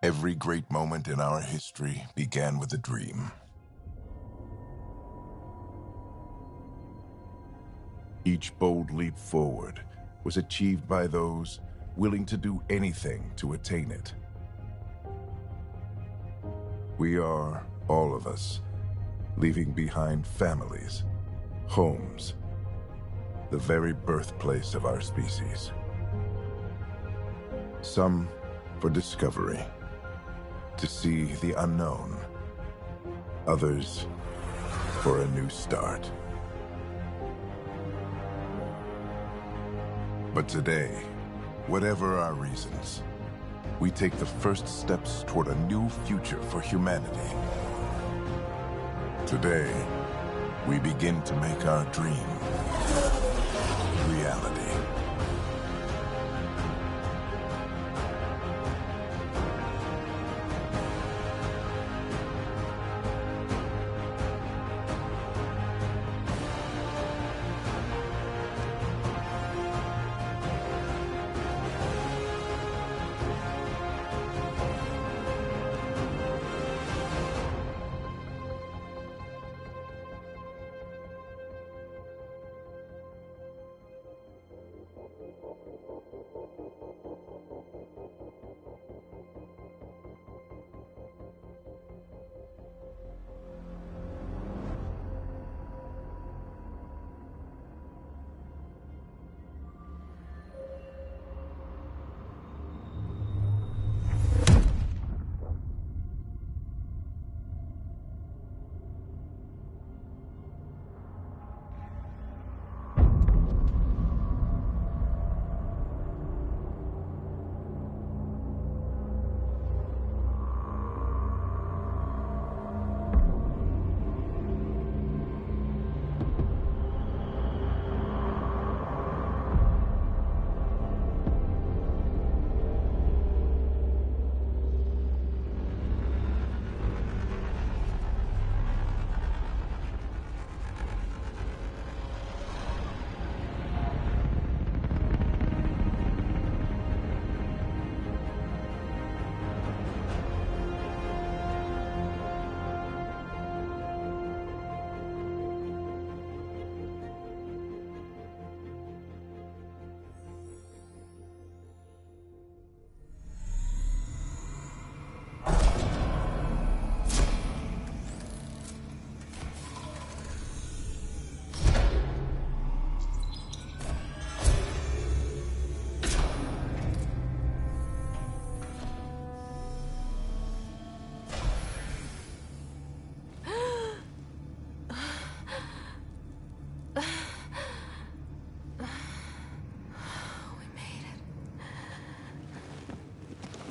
Every great moment in our history began with a dream. Each bold leap forward was achieved by those willing to do anything to attain it. We are, all of us, leaving behind families, homes, the very birthplace of our species. Some for discovery, to see the unknown. Others for a new start. But today, whatever our reasons, we take the first steps toward a new future for humanity. Today, we begin to make our dream reality.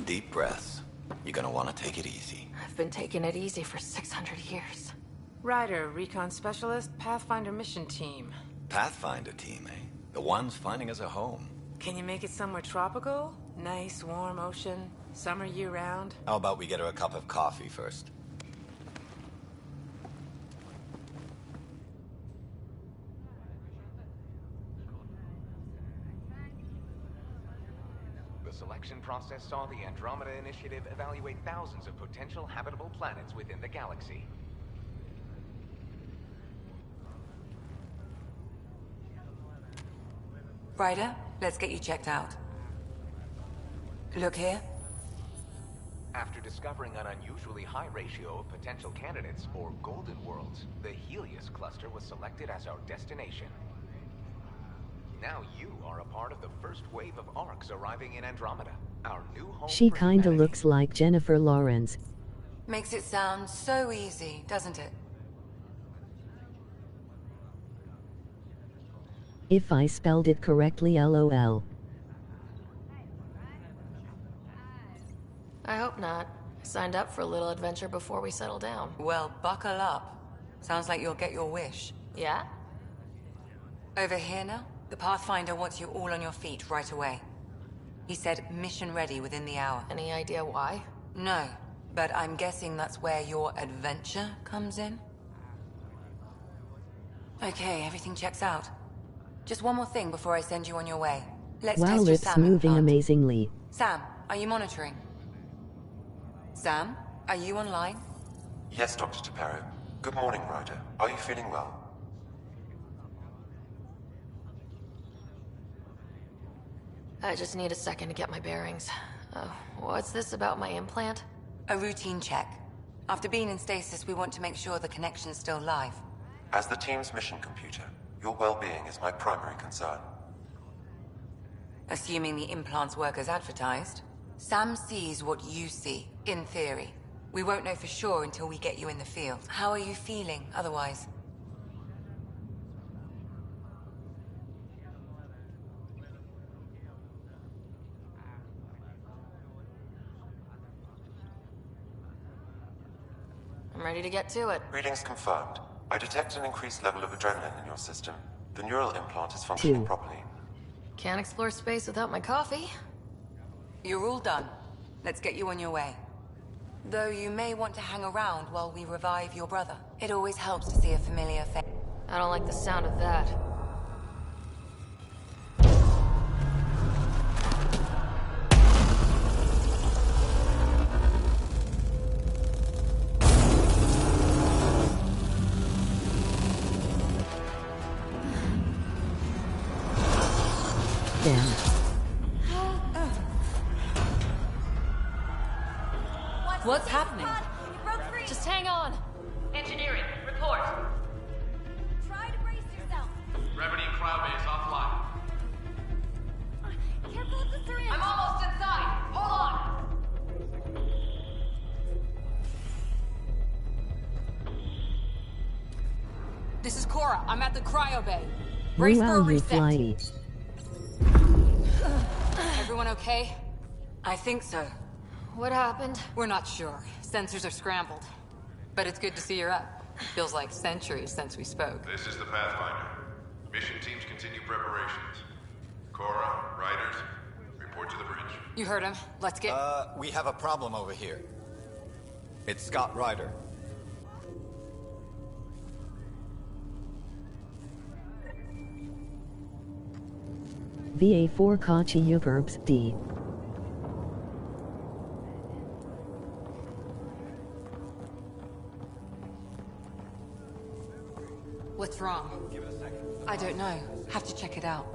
Deep breaths. You're gonna want to take it easy. I've been taking it easy for 600 years. Ryder, recon specialist, Pathfinder mission team. Pathfinder team, eh? The ones finding us a home. Can you make it somewhere tropical? Nice, warm ocean, summer year-round? How about we get her a cup of coffee first? The selection process saw the Andromeda Initiative evaluate thousands of potential habitable planets within the galaxy. Ryder, let's get you checked out. Look here. After discovering an unusually high ratio of potential candidates, or golden worlds, the Helios cluster was selected as our destination. Now you are a part of the first wave of arcs arriving in Andromeda, our new home. She for kinda humanity. looks like Jennifer Lawrence. Makes it sound so easy, doesn't it? If I spelled it correctly, LOL. I hope not. I signed up for a little adventure before we settle down. Well, buckle up. Sounds like you'll get your wish. Yeah? Over here now? The Pathfinder wants you all on your feet right away. He said mission ready within the hour. Any idea why? No, but I'm guessing that's where your adventure comes in? Okay, everything checks out. Just one more thing before I send you on your way. Let's Wow, test your it's Sam moving implant. amazingly. Sam, are you monitoring? Sam, are you online? Yes, Dr. Taparo. Good morning, Ryder. Are you feeling well? I just need a second to get my bearings. What's this about my implant? A routine check. After being in stasis, we want to make sure the connection's still live. As the team's mission computer, your well-being is my primary concern. Assuming the implants work as advertised, Sam sees what you see, in theory. We won't know for sure until we get you in the field. How are you feeling otherwise? I'm ready to get to it. Readings confirmed. I detect an increased level of adrenaline in your system. The neural implant is functioning properly. Can't explore space without my coffee. You're all done. Let's get you on your way. Though you may want to hang around while we revive your brother. It always helps to see a familiar face. I don't like the sound of that. Damn. What's happening? Just hang on. Engineering, report. Try to brace yourself. Gravity and cryobase offline. Careful with the syringe. I'm almost inside. Hold on. This is Cora. I'm at the cryo bay. Brace for a Wow, you reset. fly. Everyone okay? I think so. What happened? We're not sure. Sensors are scrambled. But it's good to see you're up. Feels like centuries since we spoke. This is the Pathfinder. Mission teams continue preparations. Cora, Riders, report to the bridge. You heard him. Let's get... We have a problem over here. It's Scott Ryder. VA4 Kachi Yugerbs D. What's wrong? Give it a second. I don't know. Have to check it out.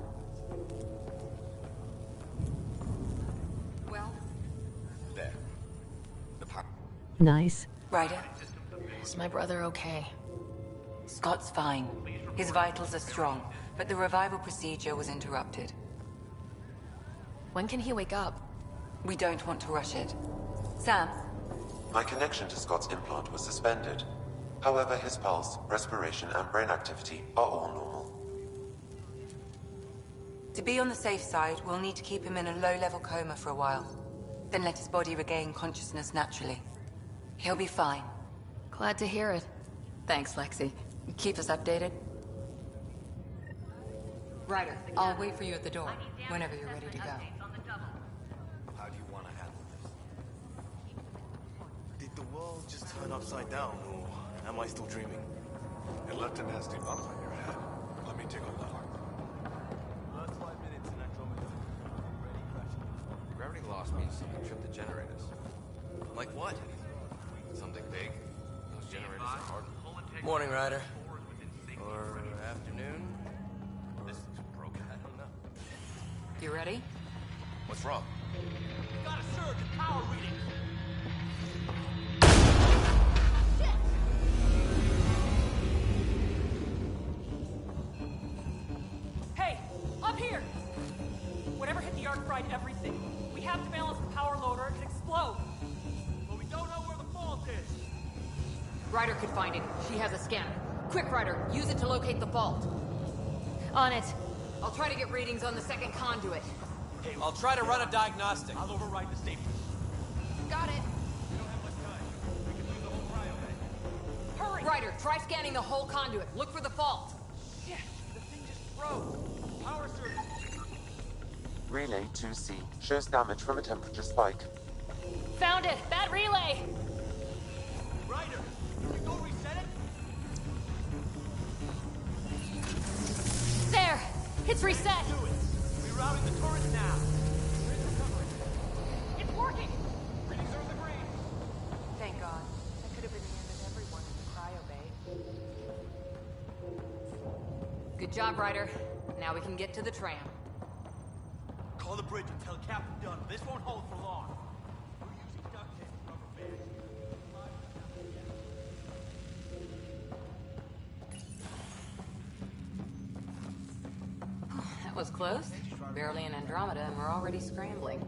Well, There. The power. Nice. Ryder, Is my brother okay? Scott's fine. His vitals are strong, but the revival procedure was interrupted. When can he wake up? We don't want to rush it. Sam, My connection to Scott's implant was suspended. However, his pulse, respiration, and brain activity are all normal. to be on the safe side, we'll need to keep him in a low-level coma for a while. Then let his body regain consciousness naturally. He'll be fine. Glad to hear it. thanks, Lexi. Keep us updated. Ryder, I'll wait for you at the door, whenever you're ready to go. How do you want to handle this? Did the world just turn upside down, or am I still dreaming? It left a nasty bump on your head. Let me take a look. Last 5 minutes in Andromeda. Already crashing. Gravity loss means something tripped the generators. Like what? Something big. Those generators are hard. Morning, Ryder. Or afternoon? This is broken. I don't know. You ready? What's wrong? Got a surge in power readings. Hey, up here! Whatever hit the arc fried everything. We have to balance the power load or it could explode. But we don't know where the fault is. Ryder could find it. She has a scanner. Quick, Ryder, use it to locate the fault. On it. I'll try to get readings on the second conduit. Hey, I'll try to run a diagnostic. I'll override the safety. Got it. We don't have much time. We can leave the whole cryo bay. Hurry! Ryder, try scanning the whole conduit. Look for the fault. Shit! The thing just froze. Power surge. Relay 2C shows damage from a temperature spike. Found it! That relay! Ryder, can we go reset it? There! It's reset! Do it. Rerouting the turret now. Grid's recovering. It's working! Readings are in the green. job, Ryder. Now we can get to the tram. Call the bridge and tell Captain Dunn this won't hold for long. We're using duct tape and rubber bands. That was close. Barely in Andromeda, and we're already scrambling.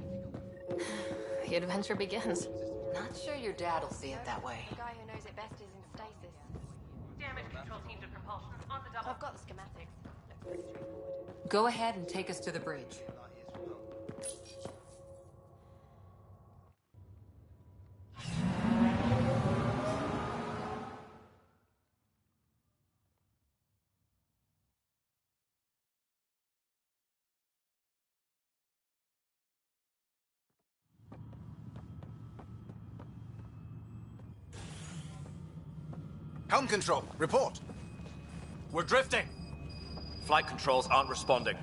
The adventure begins. Not sure your dad'll see it that way. The guy who knows it best is in stasis. Damage control team to propulsion. On the double. I've got the schematics. Looks pretty straightforward. Go ahead and take us to the bridge. Helm control, report. We're drifting. Flight controls aren't responding.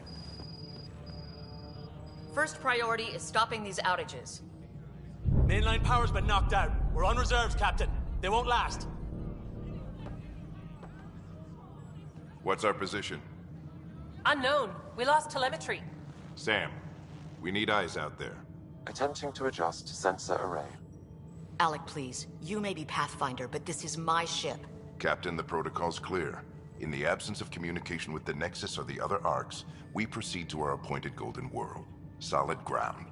First priority is stopping these outages. Mainline power's been knocked out. We're on reserves, Captain. They won't last. What's our position? Unknown. We lost telemetry. Sam, we need eyes out there. Attempting to adjust sensor array. Alec, please. You may be Pathfinder, but this is my ship. Captain, the protocol's clear. In the absence of communication with the Nexus or the other arcs, we proceed to our appointed Golden World. Solid ground.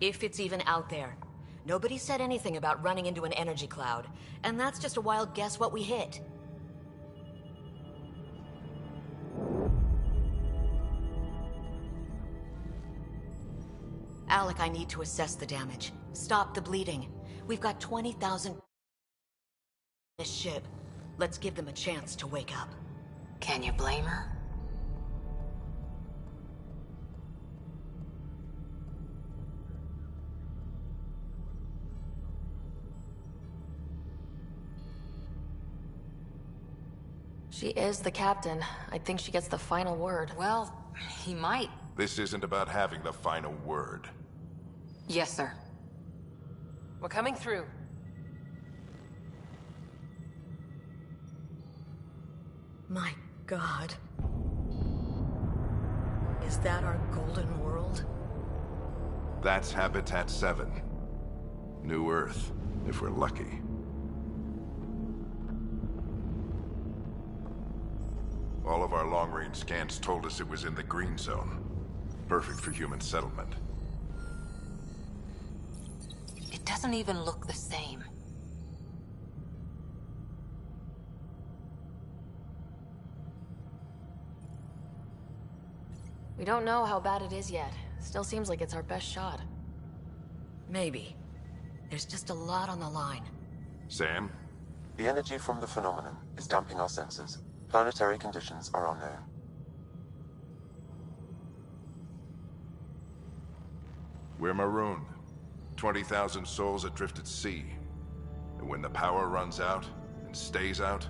If it's even out there. Nobody said anything about running into an energy cloud, and that's just a wild guess what we hit. Alec, I need to assess the damage. Stop the bleeding. We've got 20,000 this ship. Let's give them a chance to wake up. Can you blame her? She is the captain. I think she gets the final word. Well, he might. This isn't about having the final word. Yes, sir. We're coming through. My God. Is that our Golden World? That's Habitat 7. New Earth, if we're lucky. All of our long-range scans told us it was in the green zone. Perfect for human settlement. It doesn't even look the same. We don't know how bad it is yet. Still seems like it's our best shot. Maybe. There's just a lot on the line. Sam? The energy from the phenomenon is damping our sensors. Planetary conditions are unknown. We're marooned. 20,000 souls adrift at sea. And when the power runs out, and stays out,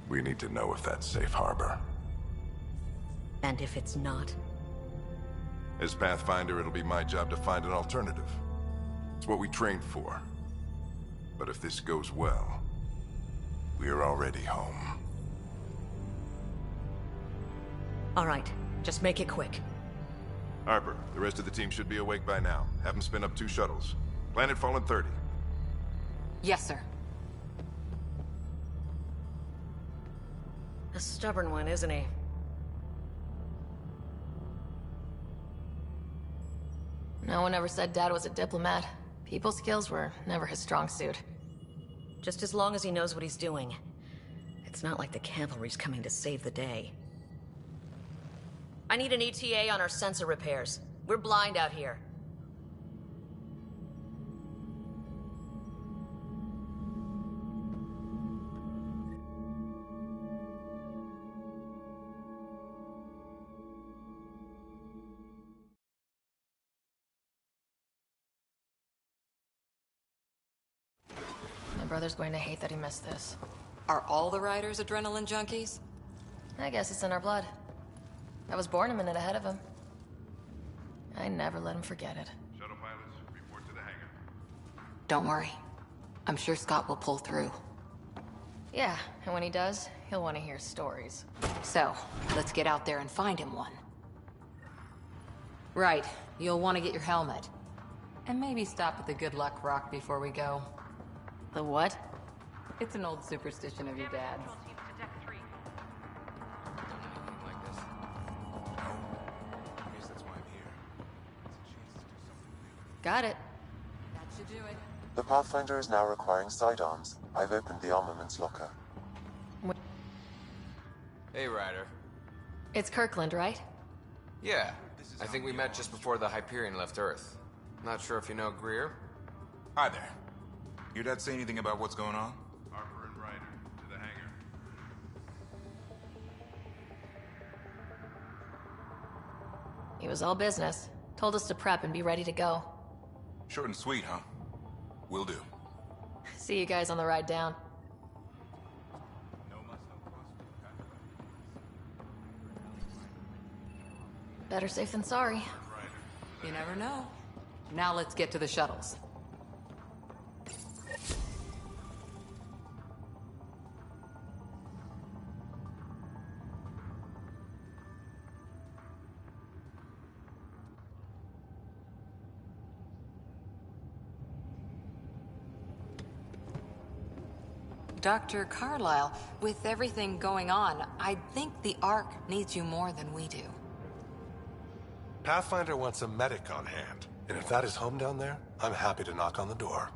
we need to know if that's safe harbor. And if it's not? As Pathfinder, it'll be my job to find an alternative. It's what we trained for. But if this goes well, we're already home. All right, just make it quick. Harper, the rest of the team should be awake by now. Have them spin up 2 shuttles. Planet Fallen 30. Yes, sir. A stubborn one, isn't he? No one ever said Dad was a diplomat. People skills were never his strong suit. Just as long as he knows what he's doing. It's not like the cavalry's coming to save the day. I need an ETA on our sensor repairs. We're blind out here. My brother's going to hate that he missed this. Are all the riders adrenaline junkies? I guess it's in our blood. I was born a minute ahead of him. I never let him forget it. Shuttle pilots, report to the hangar. Don't worry. I'm sure Scott will pull through. Yeah, and when he does, He'll want to hear stories. So, let's get out there and find him one. Right. You'll want to get your helmet. And maybe stop at the Good Luck Rock before we go. The what? It's an old superstition of your dad's. Got it. That should do it. The Pathfinder is now requiring sidearms. I've opened the armaments locker. Hey, Ryder. It's Kirkland, right? Yeah, I think we met just before the Hyperion left Earth. Not sure if you know Greer? Hi there. Your dad say anything about what's going on? Harper and Ryder, to the hangar. He was all business. Told us to prep and be ready to go. Short and sweet, huh? Will do. See you guys on the ride down. Better safe than sorry. You never know. Now let's get to the shuttles. Dr. Carlyle, with everything going on, I think the Ark needs you more than we do. Pathfinder wants a medic on hand, and if that is home down there, I'm happy to knock on the door.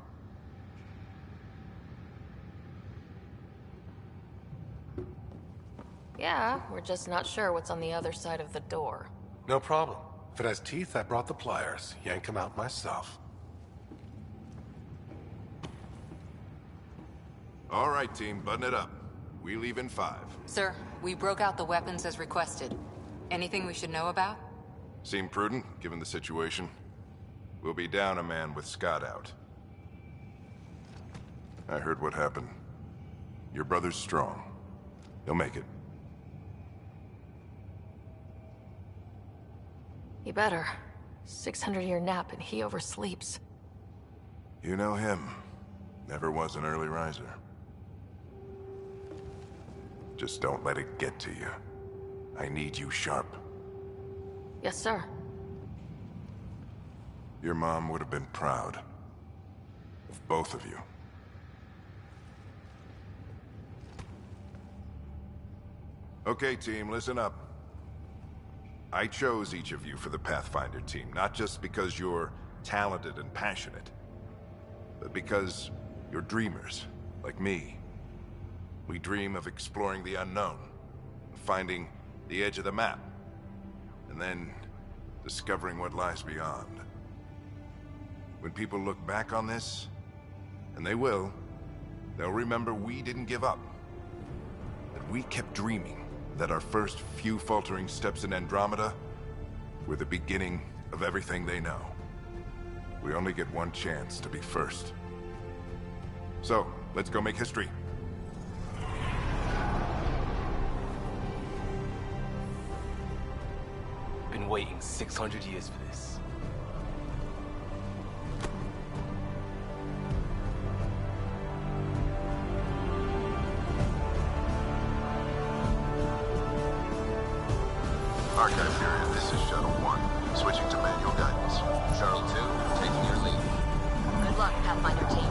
Yeah, we're just not sure what's on the other side of the door. No problem. If it has teeth, I brought the pliers. Yank them out myself. All right, team, button it up. We leave in 5. Sir, we broke out the weapons as requested. Anything we should know about? Seem prudent, given the situation. We'll be down a man with Scott out. I heard what happened. Your brother's strong. He'll make it. He better. 600-year nap and he oversleeps. You know him. Never was an early riser. Just don't let it get to you. I need you sharp. Yes, sir. Your mom would have been proud of both of you. Okay, team, listen up. I chose each of you for the Pathfinder team, not just because you're talented and passionate, but because you're dreamers, like me. We dream of exploring the unknown, finding the edge of the map, and then discovering what lies beyond. When people look back on this, and they will, they'll remember we didn't give up. That we kept dreaming, that our first few faltering steps in Andromeda were the beginning of everything they know. We only get one chance to be first. So, let's go make history. Been waiting 600 years for this. Archive period, this is Shuttle 1. Switching to manual guidance. Shuttle 2, taking your lead. Good luck, Pathfinder team.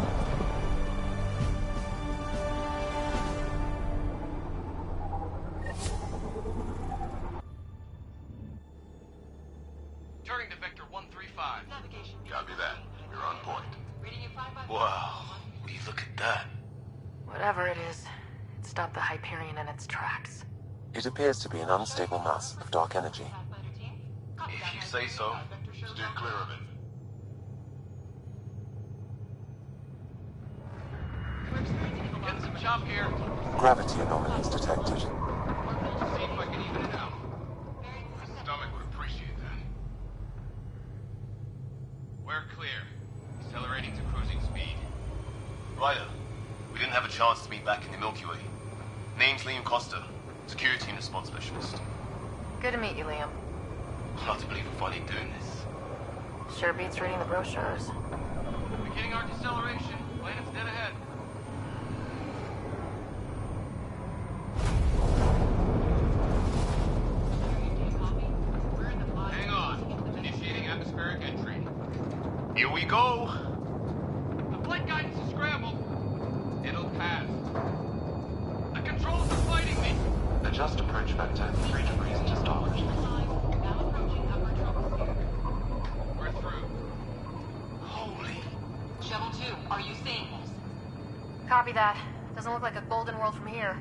Turning to Vector 135. Navigation. Copy that. You're on point. Wow. Will you look at that? Whatever it is, it stopped the Hyperion in its tracks. It appears to be an unstable mass of dark energy. If you say so. Steer clear of it. Getting some chop here. Gravity anomalies detected. See if I can even it out. My stomach would appreciate that. We're clear. Accelerating to cruising speed. Ryder, we didn't have a chance to meet back in the Milky Way. Name's Liam Costa, Security and Response Specialist. Good to meet you, Liam. Hard to believe we're finally doing this. Sure beats reading the brochures. Beginning our deceleration. Planet's dead ahead. Here we go. The flight guidance is scrambled. It'll pass. The controls are fighting me. Adjust approach vector 3 degrees to starboard. We're through. Holy. Shuttle 2, are you seeing this? Copy that. Doesn't look like a golden world from here.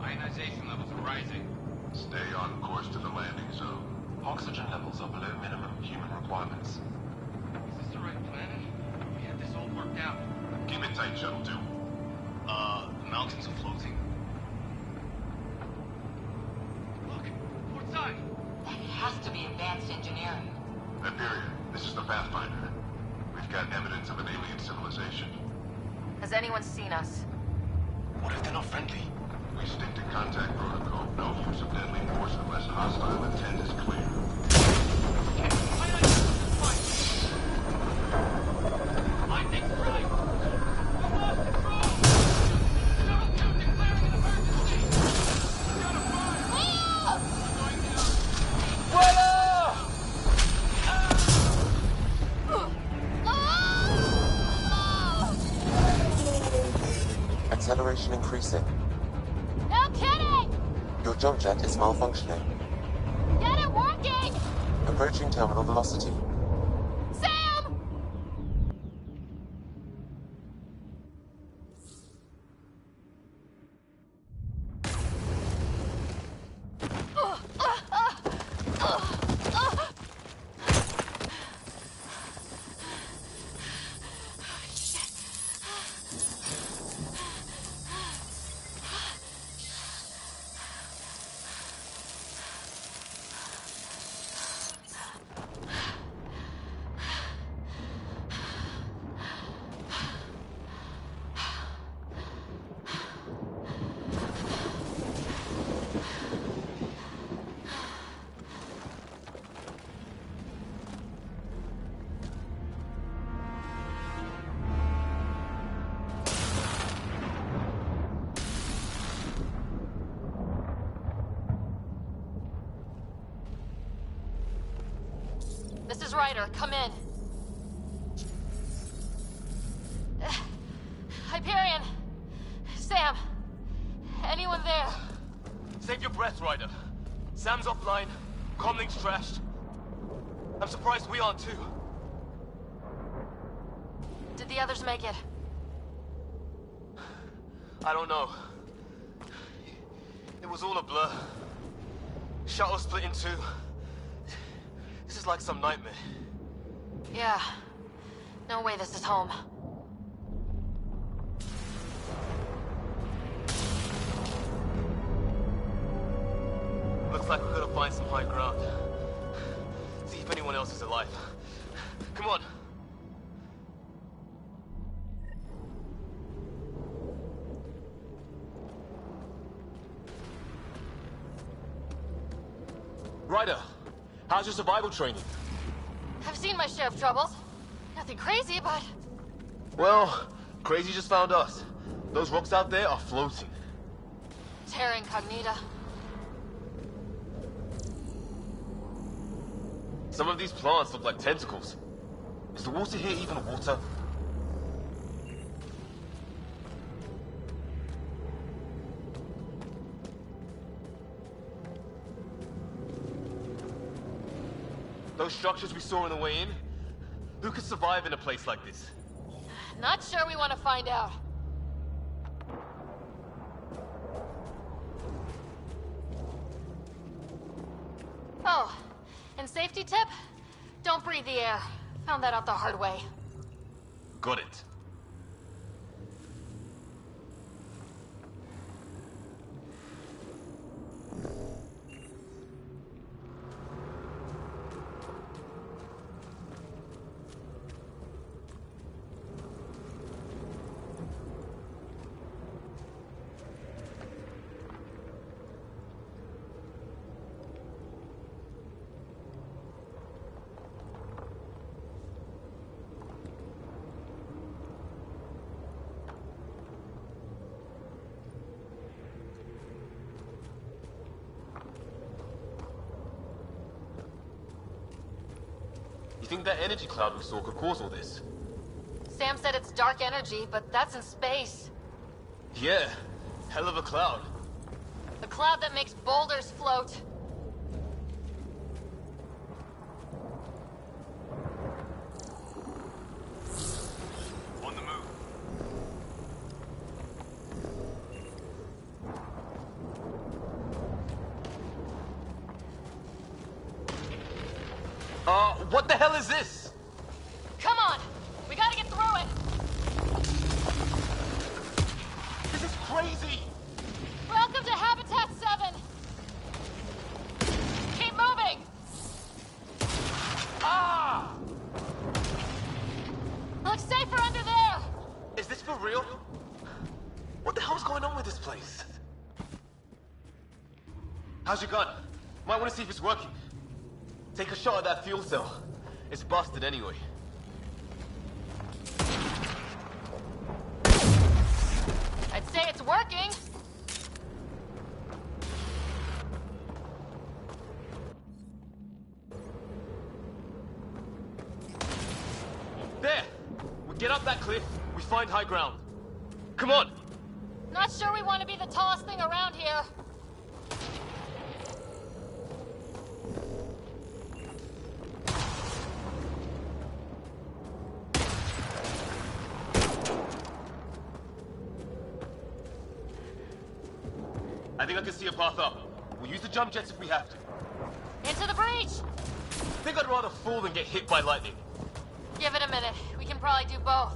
Ionization levels are rising. Stay on course to the landing zone. Oxygen levels are below minimum human requirements. Is this the right planet? We had this all worked out. Keep it tight, Shuttle 2. The mountains are floating. Look, port side. That has to be advanced engineering. Hyperion, this is the Pathfinder. We've got evidence of an alien civilization. Has anyone seen us? What if they're not friendly? We stick to contact protocol. No use of deadly force unless hostile intent is clear. I think right. We lost control. Shuttle 2 declaring an emergency. We gotta fire. We're going down. Acceleration increasing. No kidding! Your jump jet is malfunctioning. Get it working! Approaching terminal velocity. Sam! This is Ryder. Come in. Hyperion! Sam! Anyone there? Save your breath, Ryder. Sam's offline. Comlink's trashed. I'm surprised we aren't too. Did the others make it? I don't know. It was all a blur. Shuttle split in two. This is like some nightmare. Yeah. No way this is home. Looks like we're gonna find some high ground. See if anyone else is alive. Come on. Ryder, how's your survival training? I've seen my share of troubles. Nothing crazy, but... Well, crazy just found us. Those rocks out there are floating. Terra Incognita. Some of these plants look like tentacles. Is the water here even water? Those structures we saw on the way in? Who could survive in a place like this? Not sure we want to find out. Oh, and safety tip? Don't breathe the air. Found that out the hard way. Got it. think that energy cloud we saw could cause all this? Sam said it's dark energy, but that's in space. Yeah, hell of a cloud. The cloud that makes boulders float. On the move. What the hell is this? Come on! We gotta get through it! This is crazy! Welcome to Habitat 7! Keep moving! Ah! Looks safer under there! Is this for real? What the hell's going on with this place? How's your gun? Might want to see if it's working. Take a shot at that fuel cell. It's busted anyway. I'd say it's working! There! We get up that cliff, we find high ground. Come on! Not sure we want to be the tallest thing around here. I think I can see a path up. We'll use the jump jets if we have to. Into the breach! I think I'd rather fall than get hit by lightning. Give it a minute. We can probably do both.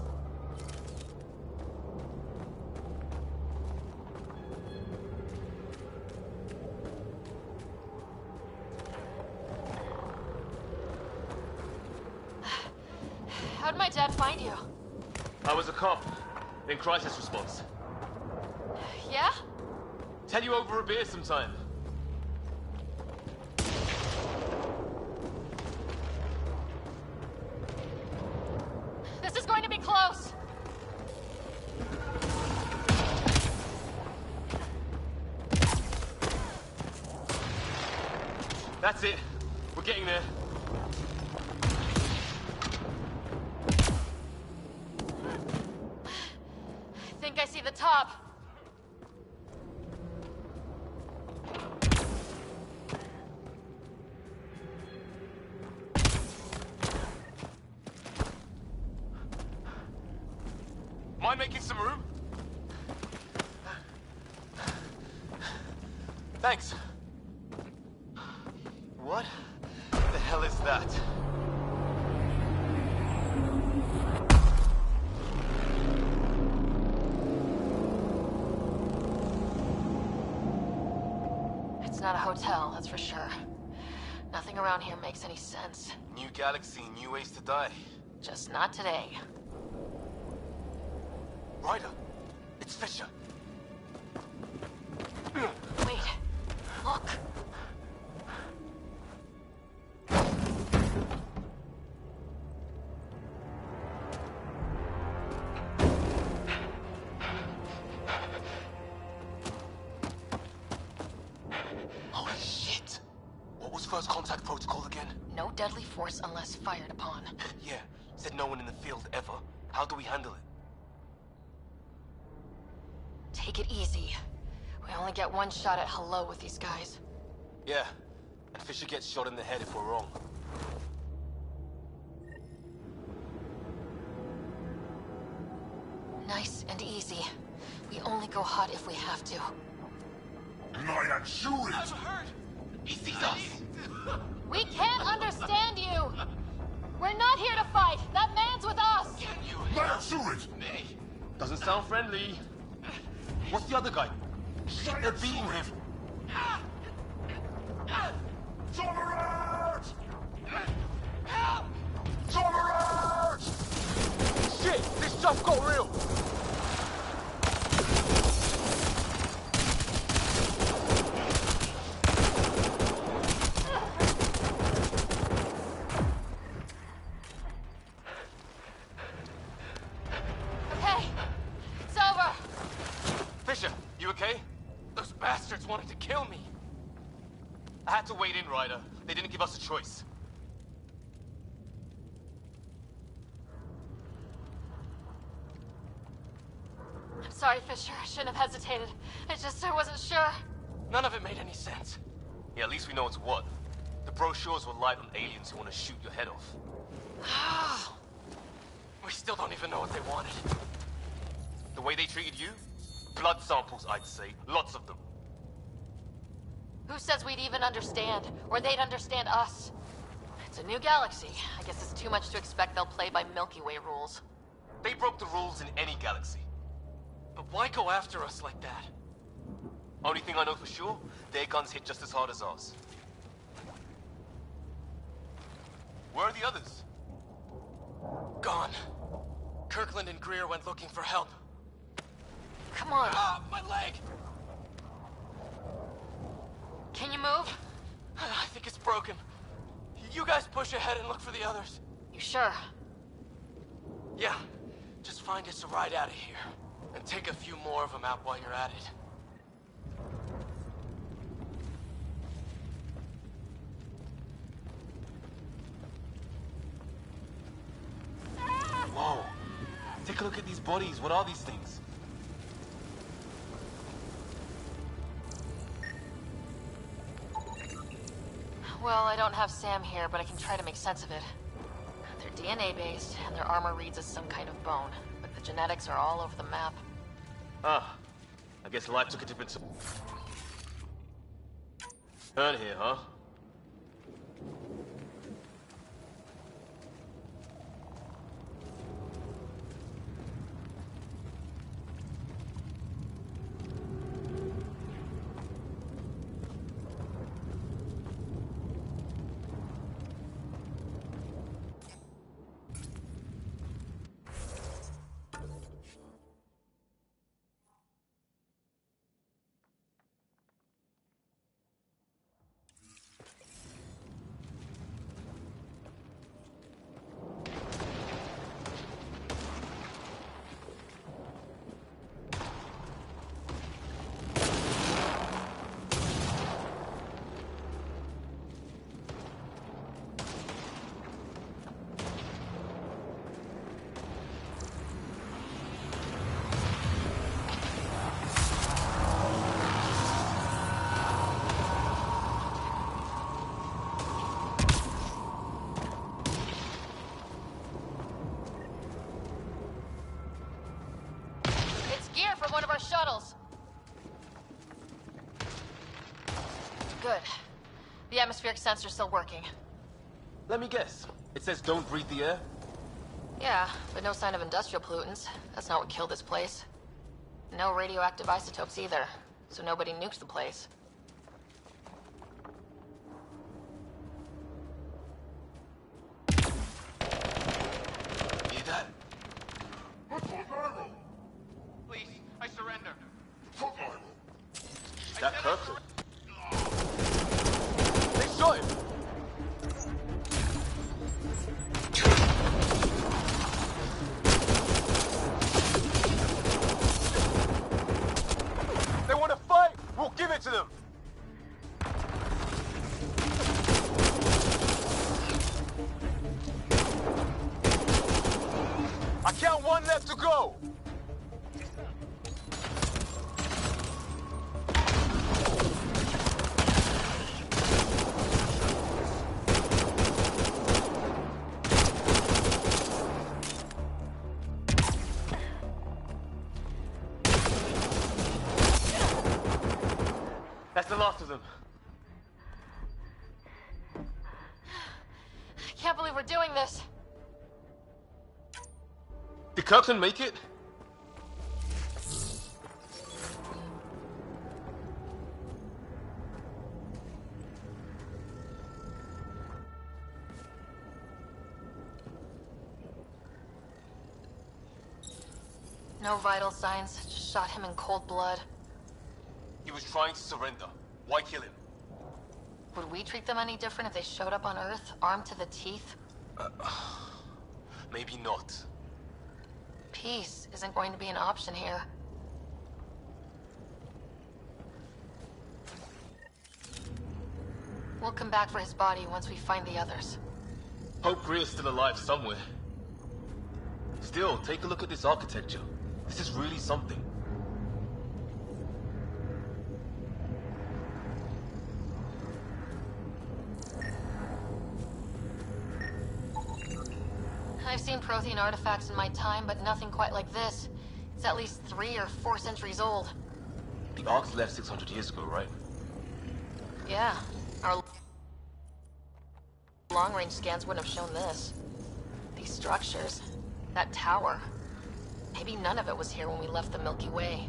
How'd my dad find you? I was a cop in crisis response. Yeah? Tell you over a beer sometime. This is going to be close. That's it. We're getting there. I think I see the top. Mind making some room? Thanks. What the hell is that? It's not a hotel, that's for sure. Nothing around here makes any sense. New galaxy, new ways to die. Just not today. Ryder, it's Fisher. Wait, look. Holy shit! What was first contact protocol again? No deadly force unless fired upon. Yeah, said no one in the field ever. How do we handle it? Take it easy. We only get one shot at hello with these guys. Yeah, and Fisher gets shot in the head if we're wrong. Nice and easy. We only go hot if we have to. Not shoot I'm hurt. He sees us. We can't understand you! We're not here to fight! That man's with us! Can you Let shoot it! me? Doesn't sound friendly. What's the other guy? Shit, they're beating him. Tolerate! Help! Tolerate! Shit, this stuff got real. Okay, it's over. Fisher, you okay? Those bastards wanted to kill me. I had to wait in, Ryder. They didn't give us a choice. sorry, Fisher. I shouldn't have hesitated. I wasn't sure. None of it made any sense. Yeah, at least we know it's what. The brochures were light on aliens who want to shoot your head off. We still don't even know what they wanted. The way they treated you? Blood samples, I'd say. Lots of them. Who says we'd even understand? Or they'd understand us? It's a new galaxy. I guess it's too much to expect they'll play by Milky Way rules. They broke the rules in any galaxy. But why go after us like that? Only thing I know for sure, their guns hit just as hard as ours. Where are the others? Gone. Kirkland and Greer went looking for help. Come on. Ah, my leg! Can you move? I think it's broken. You guys push ahead and look for the others. You sure? Yeah. Just find us a ride out of here. And take a few more of them out while you're at it. Whoa. Take a look at these bodies. What are these things? Well, I don't have Sam here, but I can try to make sense of it. They're DNA-based, and their armor reads as some kind of bone. But the genetics are all over the map. Ah. I guess life took a different turn here, huh? Shuttles. Good. The atmospheric sensor's still working. Let me guess. It says don't breathe the air? Yeah, but no sign of industrial pollutants. That's not what killed this place. No radioactive isotopes either, so nobody nukes the place. Hear that? Please, I surrender. That Kirkland. They shot him! They want to fight! We'll give it to them! I count one left to go! That's the last of them. I can't believe we're doing this. Did Kirkland make it? No vital signs. Just shot him in cold blood. He was trying to surrender. Why kill him? Would we treat them any different if they showed up on Earth, armed to the teeth? Maybe not. Peace isn't going to be an option here. We'll come back for his body once we find the others. Hope Greer's still alive somewhere. Still, take a look at this architecture. This is really something. I've seen Prothean artifacts in my time, but nothing quite like this. It's at least 3 or 4 centuries old. The Ark's left 600 years ago, right? Yeah, our long-range scans wouldn't have shown this. These structures, that tower. Maybe none of it was here when we left the Milky Way.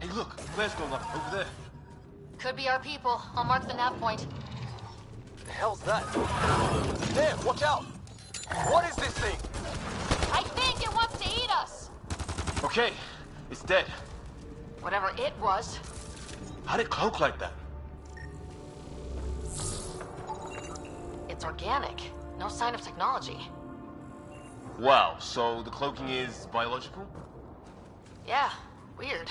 Hey, look, flare's going up over there. Could be our people. I'll mark the nav point. The hell's that? There, watch out! What is this thing? I think it wants to eat us! Okay, it's dead. Whatever it was. How'd it cloak like that? It's organic. No sign of technology. Wow, so the cloaking is biological? Yeah, weird.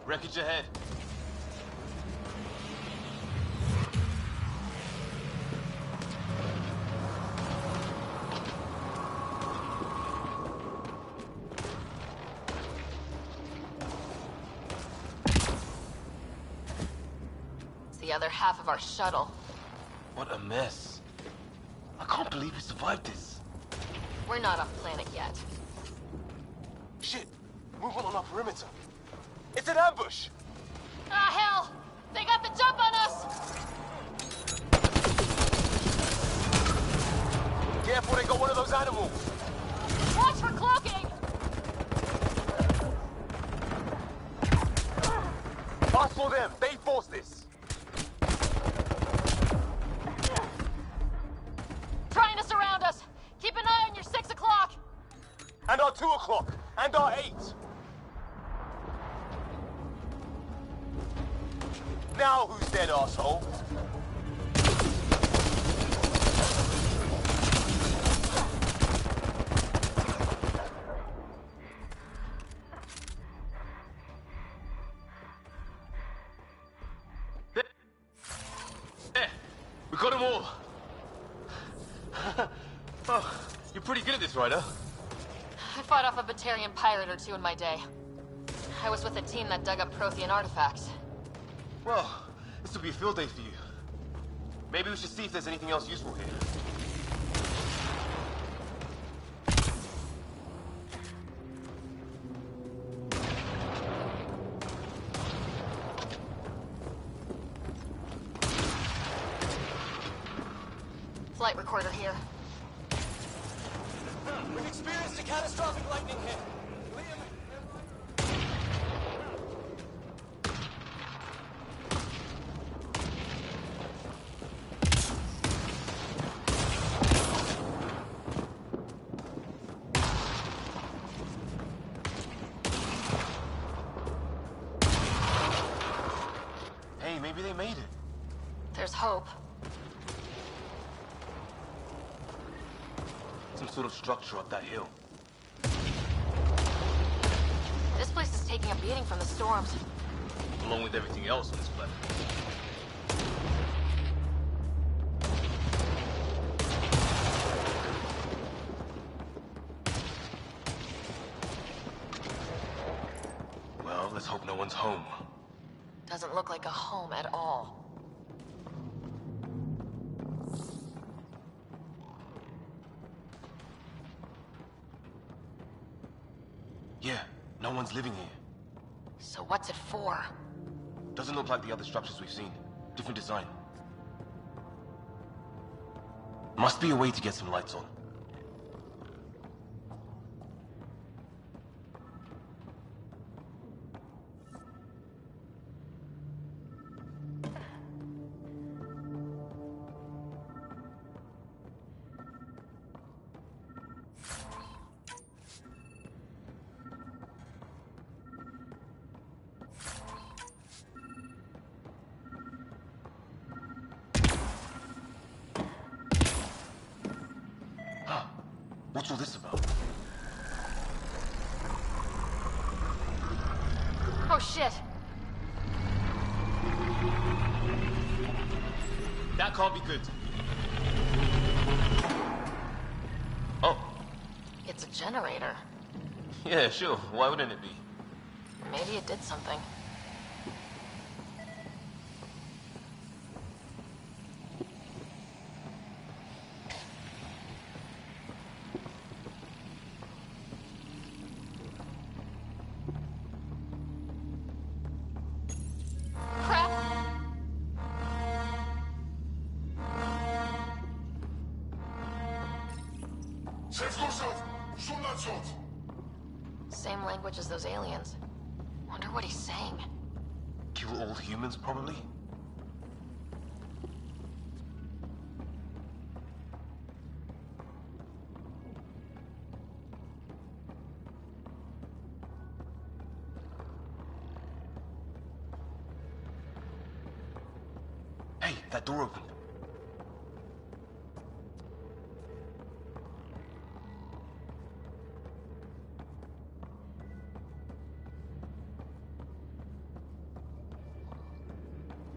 Wreckage ahead. It's the other half of our shuttle. What a mess. I can't believe we survived this. We're not off planet yet. Shit! Movement on our perimeter. It's an ambush! Ah, hell! They got the jump on us! Careful, they got one of those animals! Watch for cloaking! Us for them! They forced this! Trying to surround us! Keep an eye on your 6 o'clock! And our 2 o'clock! And our 8! Now who's dead, asshole? There! We got them all! Oh, you're pretty good at this, Ryder. I fought off a Batarian pirate or two in my day. I was with a team that dug up Prothean artifacts. Well, this will be a field day for you. Maybe we should see if there's anything else useful here. Flight recorder here. We've experienced a catastrophic lightning hit. Hey, maybe they made it. There's hope. Some sort of structure up that hill. This place is taking a beating from the storms. Along with everything else on this planet. Well, let's hope no one's home. Doesn't look like a home at all. Yeah, no one's living here. So what's it for? Doesn't look like the other structures we've seen. Different design. Must be a way to get some lights on. What's all this about? Oh shit! That can't be good. Oh. It's a generator. Yeah, sure. Why wouldn't it be? Maybe it did something. Same language as those aliens. Wonder what he's saying. Kill all humans, probably? Hey, that door opened.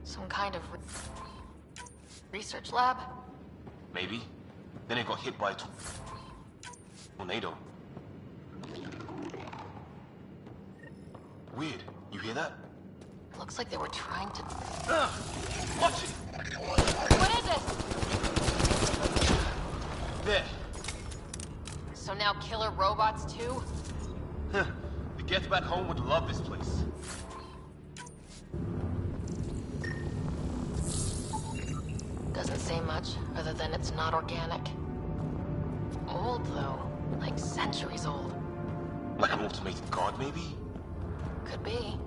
Some kind of research lab? Maybe. Then it got hit by a tornado. Weird. You hear that? Looks like they were trying to... Watch it! What is it? There. So now killer robots too? Huh. The Geth back home would love this place. Doesn't say much, other than it's not organic. Old, though. Like centuries old. Like an automated guard, maybe? Could be.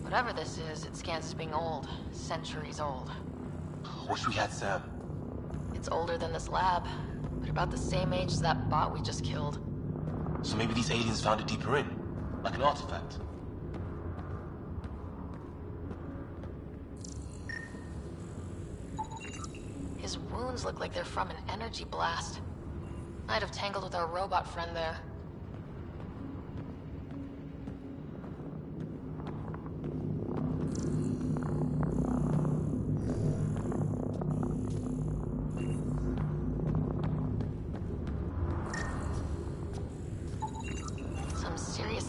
Whatever this is, it scans as being old. Centuries old. Wish we had Sam. It's older than this lab, but about the same age as that bot we just killed. So maybe these aliens found it deeper in, like an artifact. His wounds look like they're from an energy blast. Might have tangled with our robot friend there.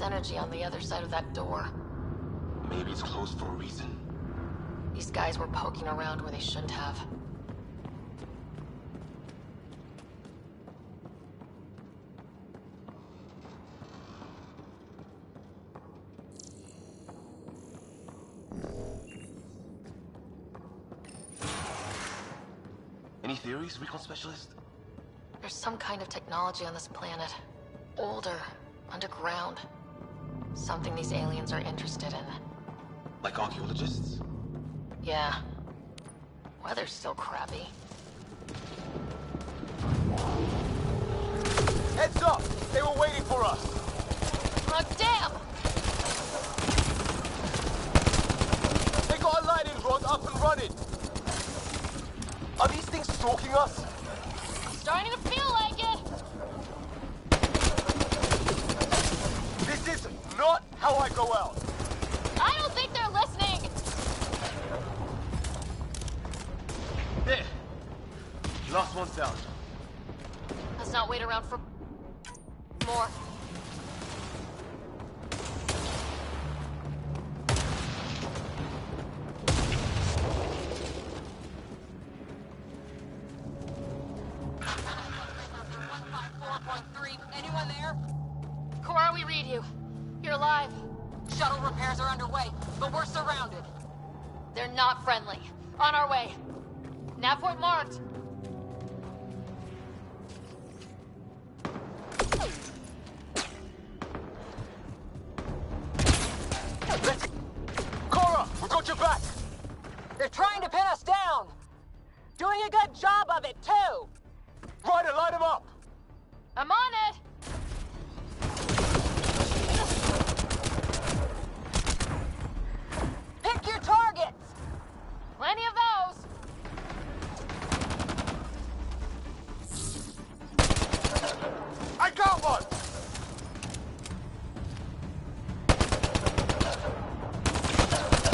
Energy on the other side of that door. Maybe it's closed for a reason. These guys were poking around where they shouldn't have. Any theories, recon specialist? There's some kind of technology on this planet. Older, underground. Something these aliens are interested in. Like archaeologists? Yeah. Weather's still crappy. Heads up! They were waiting for us! Oh, damn! They got a lightning rod up and running! Are these things stalking us? Starting to feel like it! This is not how I go out! I don't think they're listening! There! Last one's down. Let's not wait around for more. need you. You're alive. Shuttle repairs are underway, but we're surrounded. They're not friendly. On our way. Nav point marked. Cora, we got your back! They're trying to pin us down! Doing a good job of it, too! Ryder, light him up! I'm on it! Pick your targets! Plenty of those! I got one!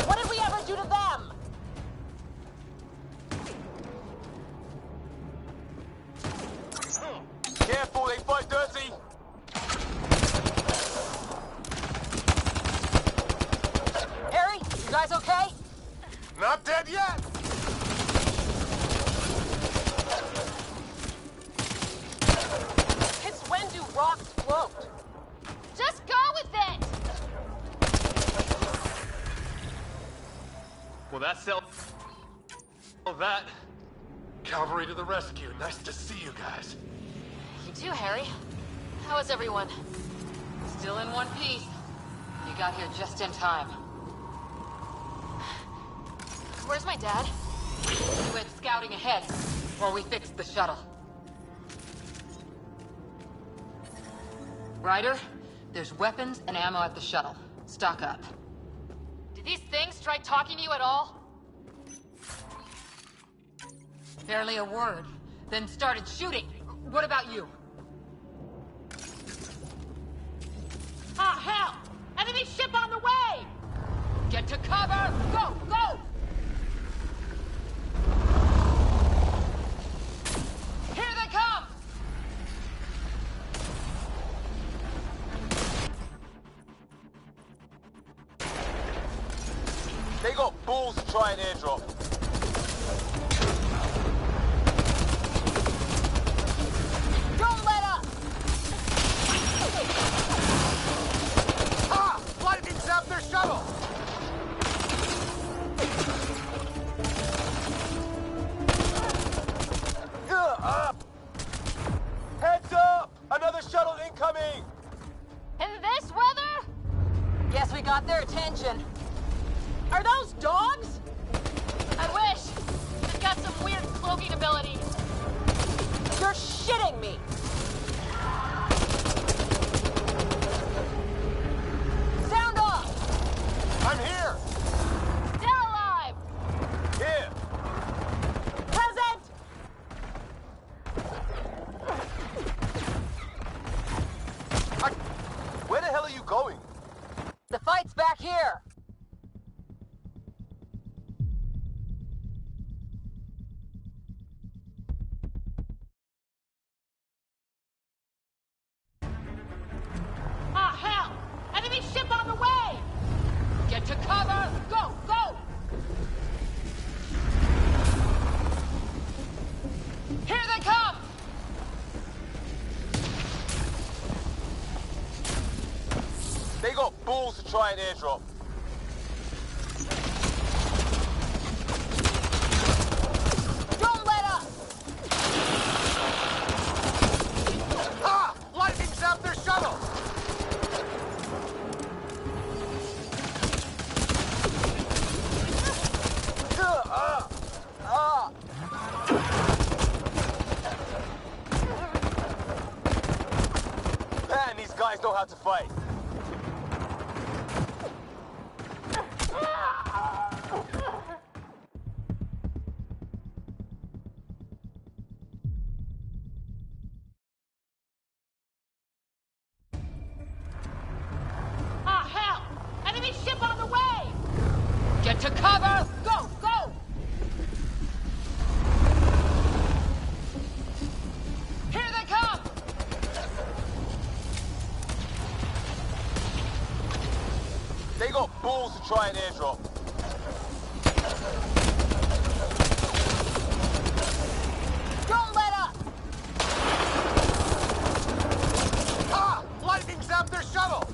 What did we ever do to them? Careful, they fight dirty! Harry, you guys okay? Not dead yet! Since when do rocks float? Just go with it! Well, that's that. Cavalry to the rescue. Nice to see you guys. You too, Harry. How is everyone? Still in one piece. You got here just in time. Where's my dad? He went scouting ahead while we fixed the shuttle. Ryder, there's weapons and ammo at the shuttle. Stock up. Did these things try talking to you at all? Barely a word. Then started shooting. What about you? Ah, hell! Enemy ship on the way! Get to cover! Go! Go! Here they come! They got balls to try an airdrop. Don't let up! Ah! Lightning zapped their shuttle! Up! Heads up! Another shuttle incoming! In this weather? Guess we got their attention. Are those dogs? I wish. They've got some weird cloaking abilities. You're shitting me! Sound off! I'm here! Still alive! Here! Present! Where the hell are you going? The fight's back here! Ah, hell! Enemy ship on the way! Get to cover! Go! Go! Here they come! They got balls to try an airdrop. Don't let up! Ah! Lightning zapped their shuttle! Man, these guys know how to fight. Ah, hell! Enemy ship on the way! Get to cover! Go! Go! Here they come! They got balls to try an airdrop. Don't let up! Ah! Lightning zapped their shuttle!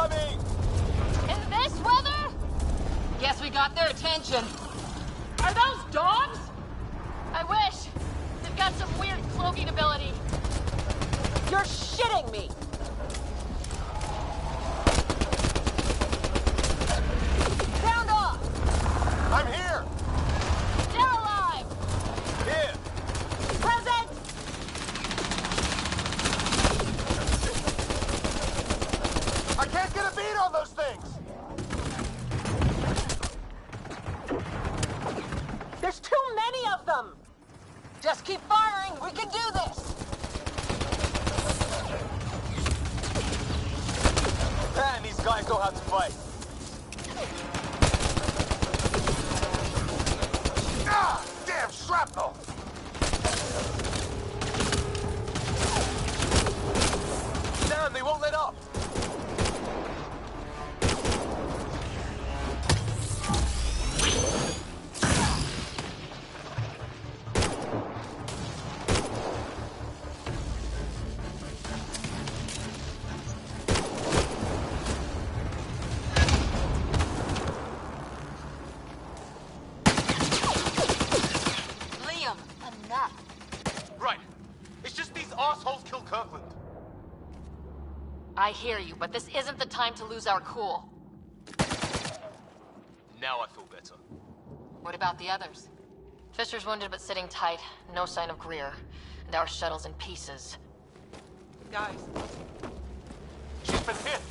incoming! In this weather? Guess we got their attention. Are those dogs? I wish. They've got some weird cloaking ability. You're shitting me! Sound off! I'm here! They're alive! Here! Present! I can't get a beat on those things! There's too many of them! Just keep firing. We can do this. Man, these guys know how to fight. Ah! Damn shrapnel! Damn, they won't let up! Liam, enough. Right. It's just these assholes killed Kirkland. I hear you, but this isn't the time to lose our cool. Now I feel better. What about the others? Fisher's wounded but sitting tight. No sign of Greer. And our shuttle's in pieces. Guys. She's been hit.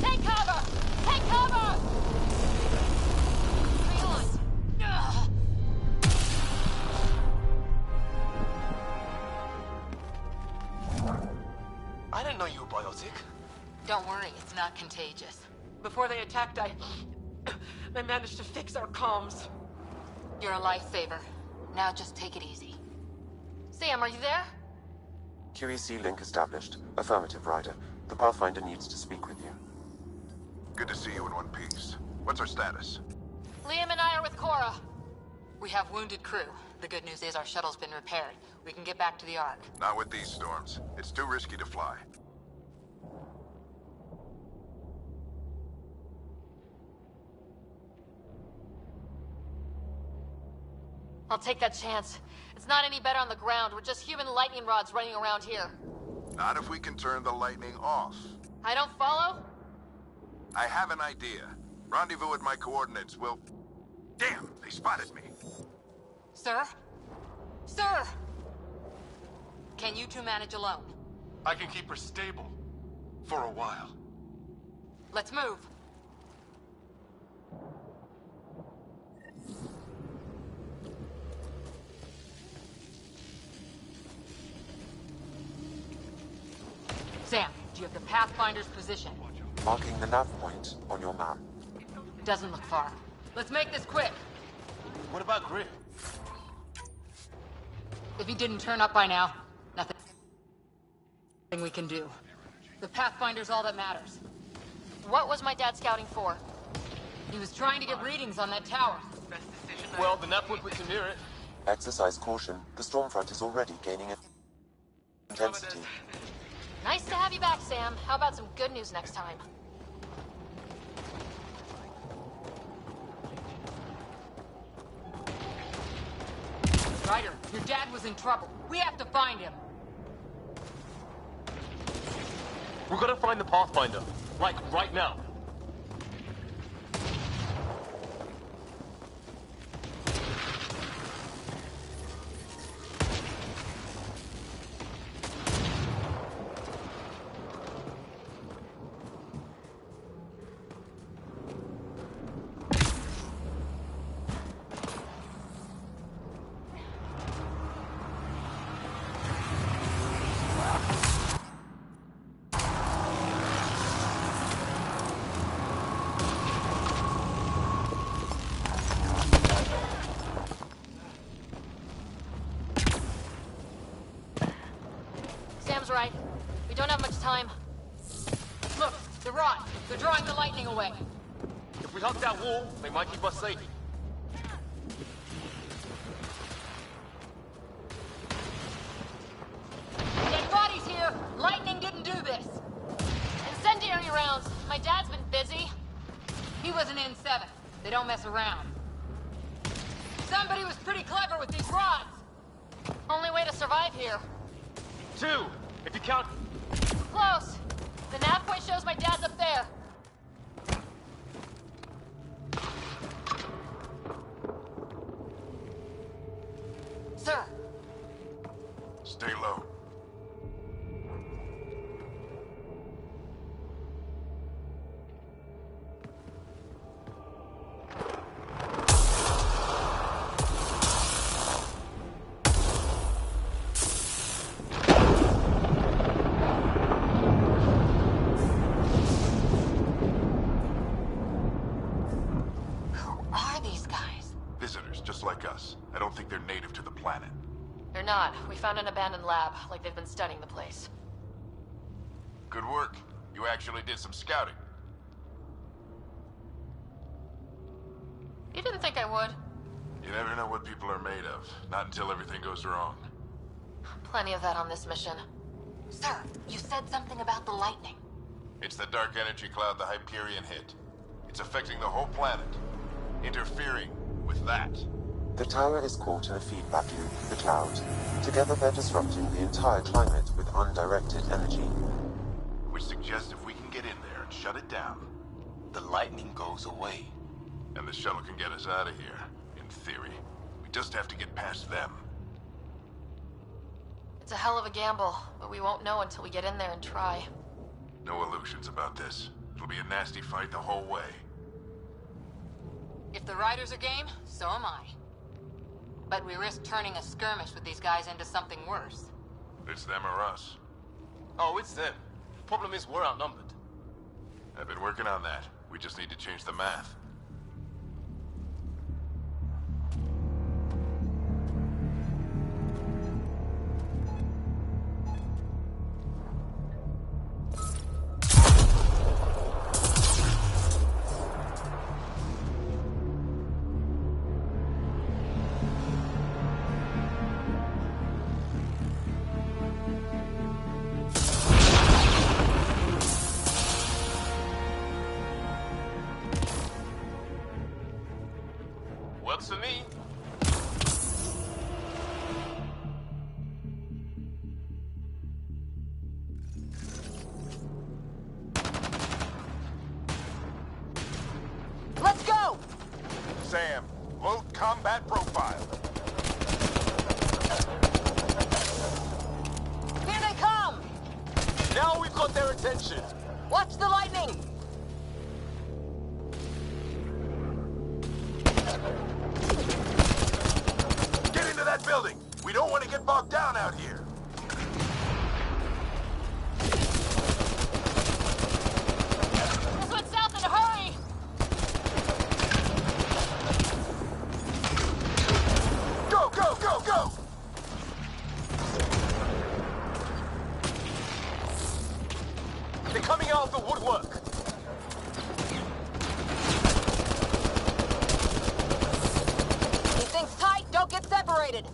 Take cover! Take cover! Ugh. I didn't know you were biotic. Don't worry, it's not contagious. Before they attacked, I managed to fix our comms. You're a lifesaver. Now just take it easy. Sam, are you there? QEC link established. Affirmative, Ryder. The Pathfinder needs to speak with you. Good to see you in one piece. What's our status? Liam and I are with Cora. We have wounded crew. The good news is our shuttle's been repaired. We can get back to the Ark. Not with these storms. It's too risky to fly. I'll take that chance. It's not any better on the ground. We're just human lightning rods running around here. Not if we can turn the lightning off. I don't follow? I have an idea. Rendezvous at my coordinates. We'll... Damn, they spotted me. Sir? Sir! Can you two manage alone? I can keep her stable. For a while. Let's move. Sam, do you have the Pathfinder's position? Marking the nav point on your map. Doesn't look far. Let's make this quick. What about Greer? If he didn't turn up by now, nothing we can do. The Pathfinder's all that matters. What was my dad scouting for? He was trying to get readings on that tower. Well, the nav point puts you near it. Exercise caution. The storm front is already gaining intensity. Nice to have you back, Sam. How about some good news next time? Ryder, your dad was in trouble. We have to find him. We're gonna find the Pathfinder. Like, right now. Sam's right. We don't have much time. Look, the rod. They're drawing the lightning away. If we hug that wall, they might keep us safe. My dad's been busy. He was an N7. They don't mess around. Somebody was pretty clever with these rods. Only way to survive here. 2, if you count... Close. The nav point shows my dad's up there. Sir. Stay low. Just like us. I don't think they're native to the planet. They're not. We found an abandoned lab, like they've been studying the place. Good work. You actually did some scouting. You didn't think I would? You never know what people are made of. Not until everything goes wrong. Plenty of that on this mission. Sir, you said something about the lightning. It's the dark energy cloud the Hyperion hit. It's affecting the whole planet. Interfering with that. The tower is caught in a feedback loop with the cloud. Together they're disrupting the entire climate with undirected energy. Which suggests if we can get in there and shut it down, the lightning goes away. And the shuttle can get us out of here, in theory. We just have to get past them. It's a hell of a gamble, but we won't know until we get in there and try. No illusions about this. It'll be a nasty fight the whole way. If the riders are game, so am I. But we risk turning a skirmish with these guys into something worse. It's them or us. Oh, it's them. Problem is, we're outnumbered. I've been working on that. We just need to change the math. Works for me. Let's go! Sam, load combat profile. Here they come! Now we've got their attention. Watch the lightning! Get into that building! We don't want to get bogged down out here! This one's south in a hurry! Go, go, go, go! They're coming out of the woodwork. Keep things tight, don't get separated.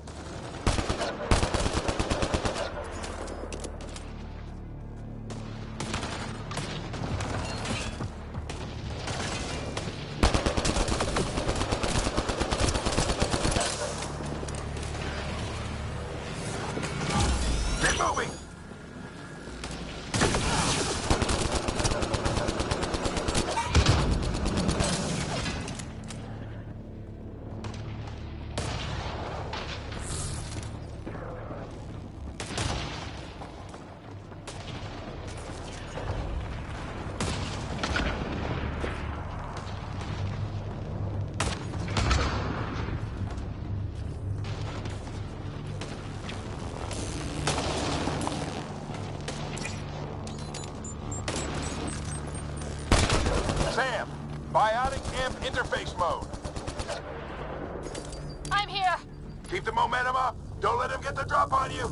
Get moving! Sam, biotic amp interface mode. I'm here! Keep the momentum up. Don't let him get the drop on you.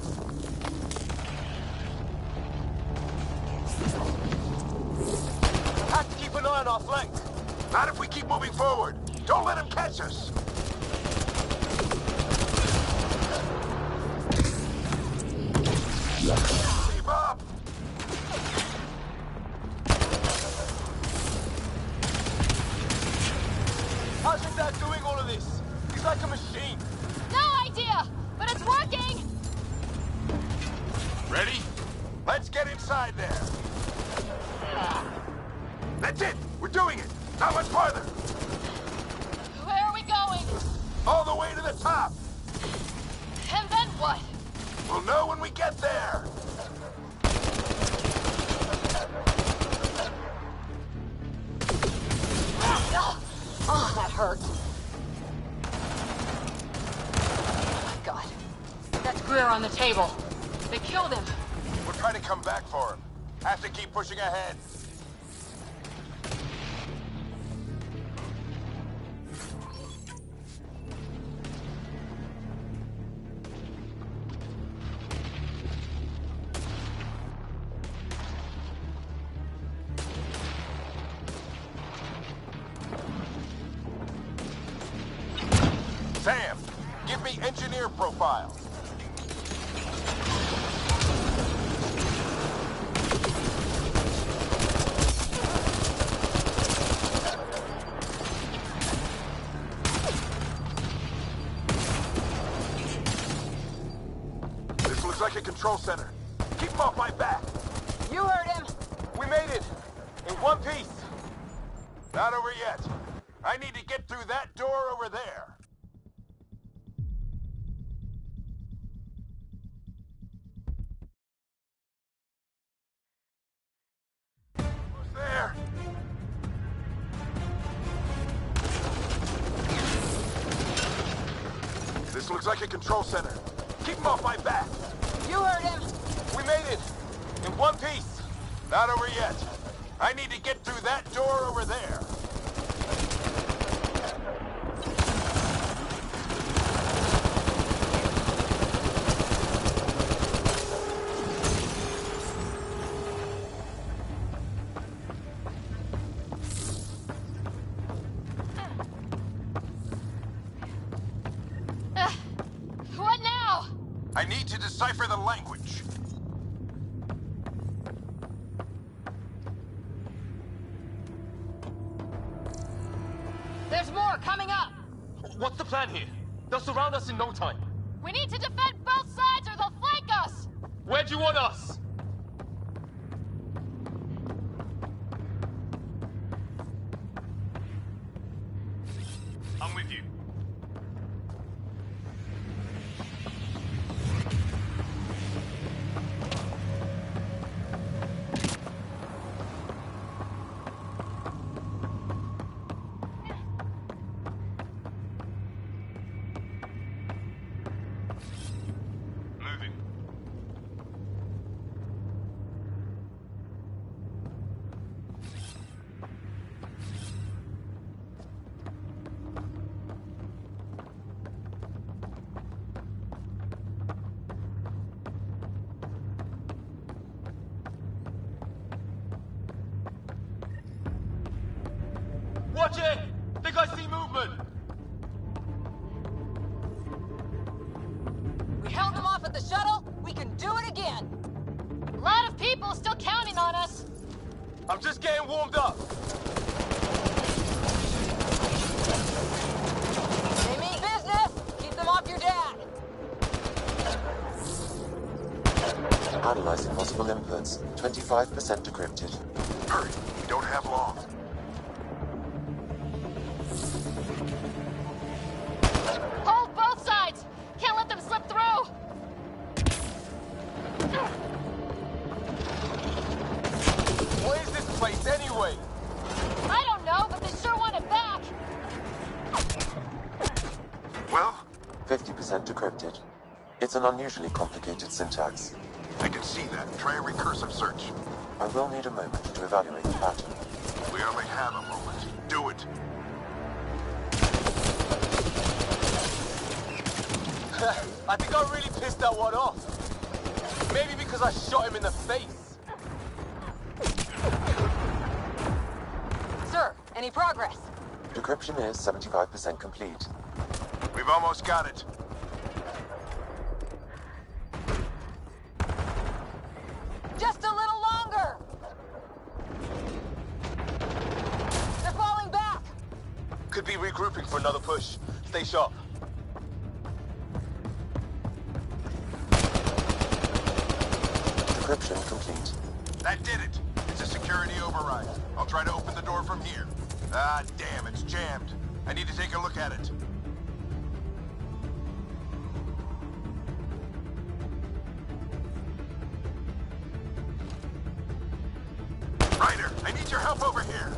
Have to keep an eye on our flank. Not if we keep moving forward. Don't let him catch us. Keep up. Ready? Let's get inside there. That's it! We're doing it! Not much farther! Where are we going? All the way to the top! And then what? We'll know when we get there! Oh, that hurt. Oh my god. That's Greer on the table. They killed him. We'll try to come back for him. Have to keep pushing ahead. Sam, give me engineer profile. This looks like a control center. Keep him off my back. You heard him. We made it. In one piece. Not over yet. I need to get through that door over there. Who's there? This looks like a control center. Keep him off my back. You heard him. We made it. In one piece. Not over yet. I need to get through that door over there. What now? I need to decipher the language. There's more coming up. What's the plan here? They'll surround us in no time. We need to defend both sides or they'll flank us. Where do you want us? I'm with you. Moving. Watch it! Think I see movement! We held them off at the shuttle. We can do it again. A lot of people still counting on us. I'm just getting warmed up. They mean business. Keep them off your dad. Analyzing possible inputs. 25% decrypted. Hurry, we don't have long. Hold both sides. Can't let them slip through. What is this place anyway? I don't know, but they sure want it back. Well, 50% decrypted. It's an unusually complicated syntax. I can see that. Try a recursive search. I will need a moment to evaluate the pattern. We only have a moment. Do it. I think I really pissed that one off. Maybe because I shot him in the face. Sir, any progress? Decryption is 75% complete. We've almost got it. Just a little longer. They're falling back. Could be regrouping for another push. Stay sharp. Encryption complete. That did it! It's a security override. I'll try to open the door from here. Ah, damn, it's jammed. I need to take a look at it. Ryder, I need your help over here.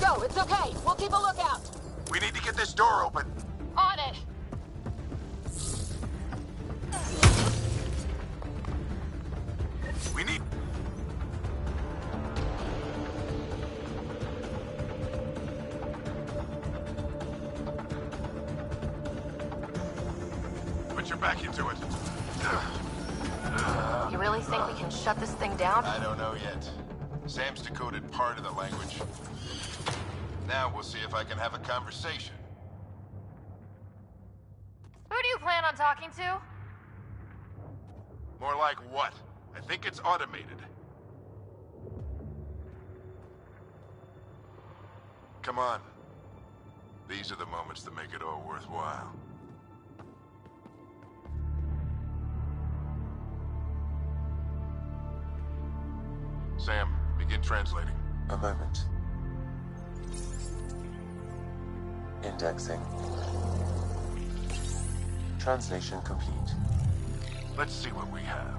Go, it's okay. We'll keep a lookout. We need to get this door open. On it. We need... Put your back into it. You really think we can shut this thing down? I don't know yet. Sam's decoded part of the language. Now we'll see if I can have a conversation. Who do you plan on talking to? More like what? I think it's automated. Come on. These are the moments that make it all worthwhile. Sam, begin translating. A moment. Indexing. Translation complete. Let's see what we have.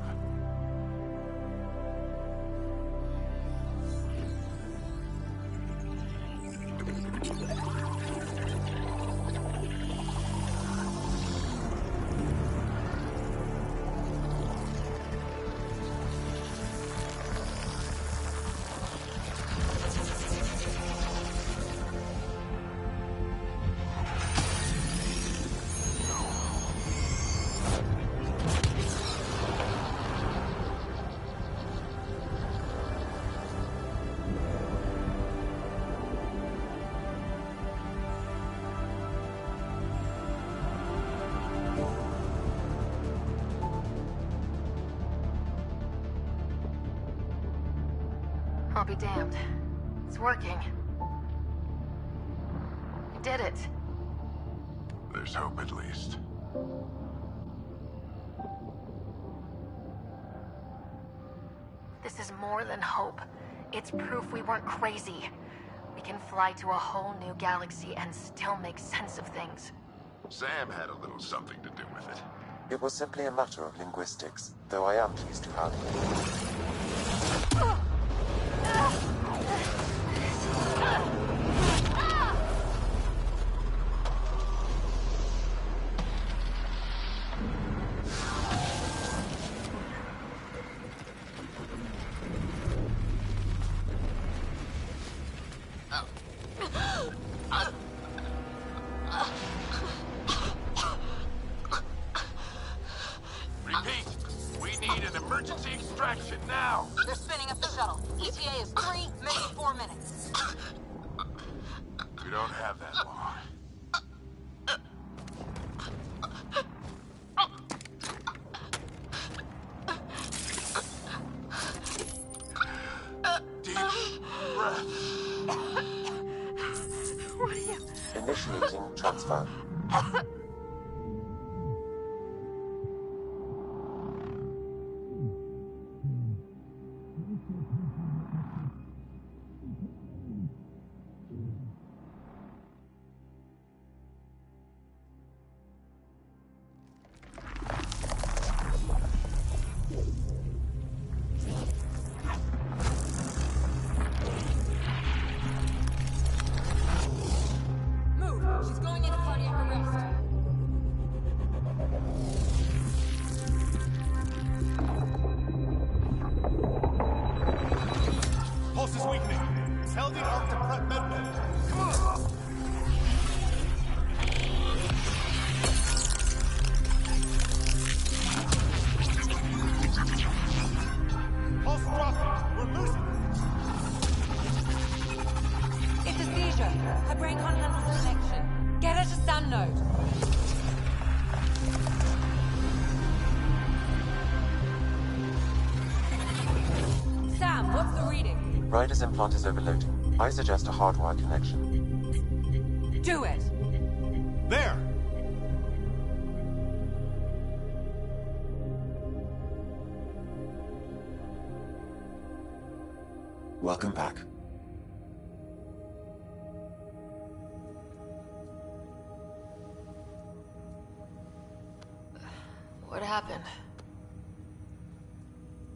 I'll be damned. It's working. You did it. There's hope at least. This is more than hope. It's proof we weren't crazy. We can fly to a whole new galaxy and still make sense of things. Sam had a little something to do with it. It was simply a matter of linguistics, though I am pleased to have. Repeat, we need an emergency extraction now. They're spinning up the shuttle. ETA is 3, maybe 4 minutes. We don't have that long. Deep breath. What are you? Initiating transfer. Move! She's going into cardiac arrest. Pulse is weakening. Tell the Ark to prep medbay. Come on! Pulse dropping. We're losing it. It's a seizure. Her brain can't handle the connection. Get her to Sam node. Sam, what's the reading? Ryder's implant is overloading. I suggest a hardwire connection. Do it. There! Welcome back. What happened?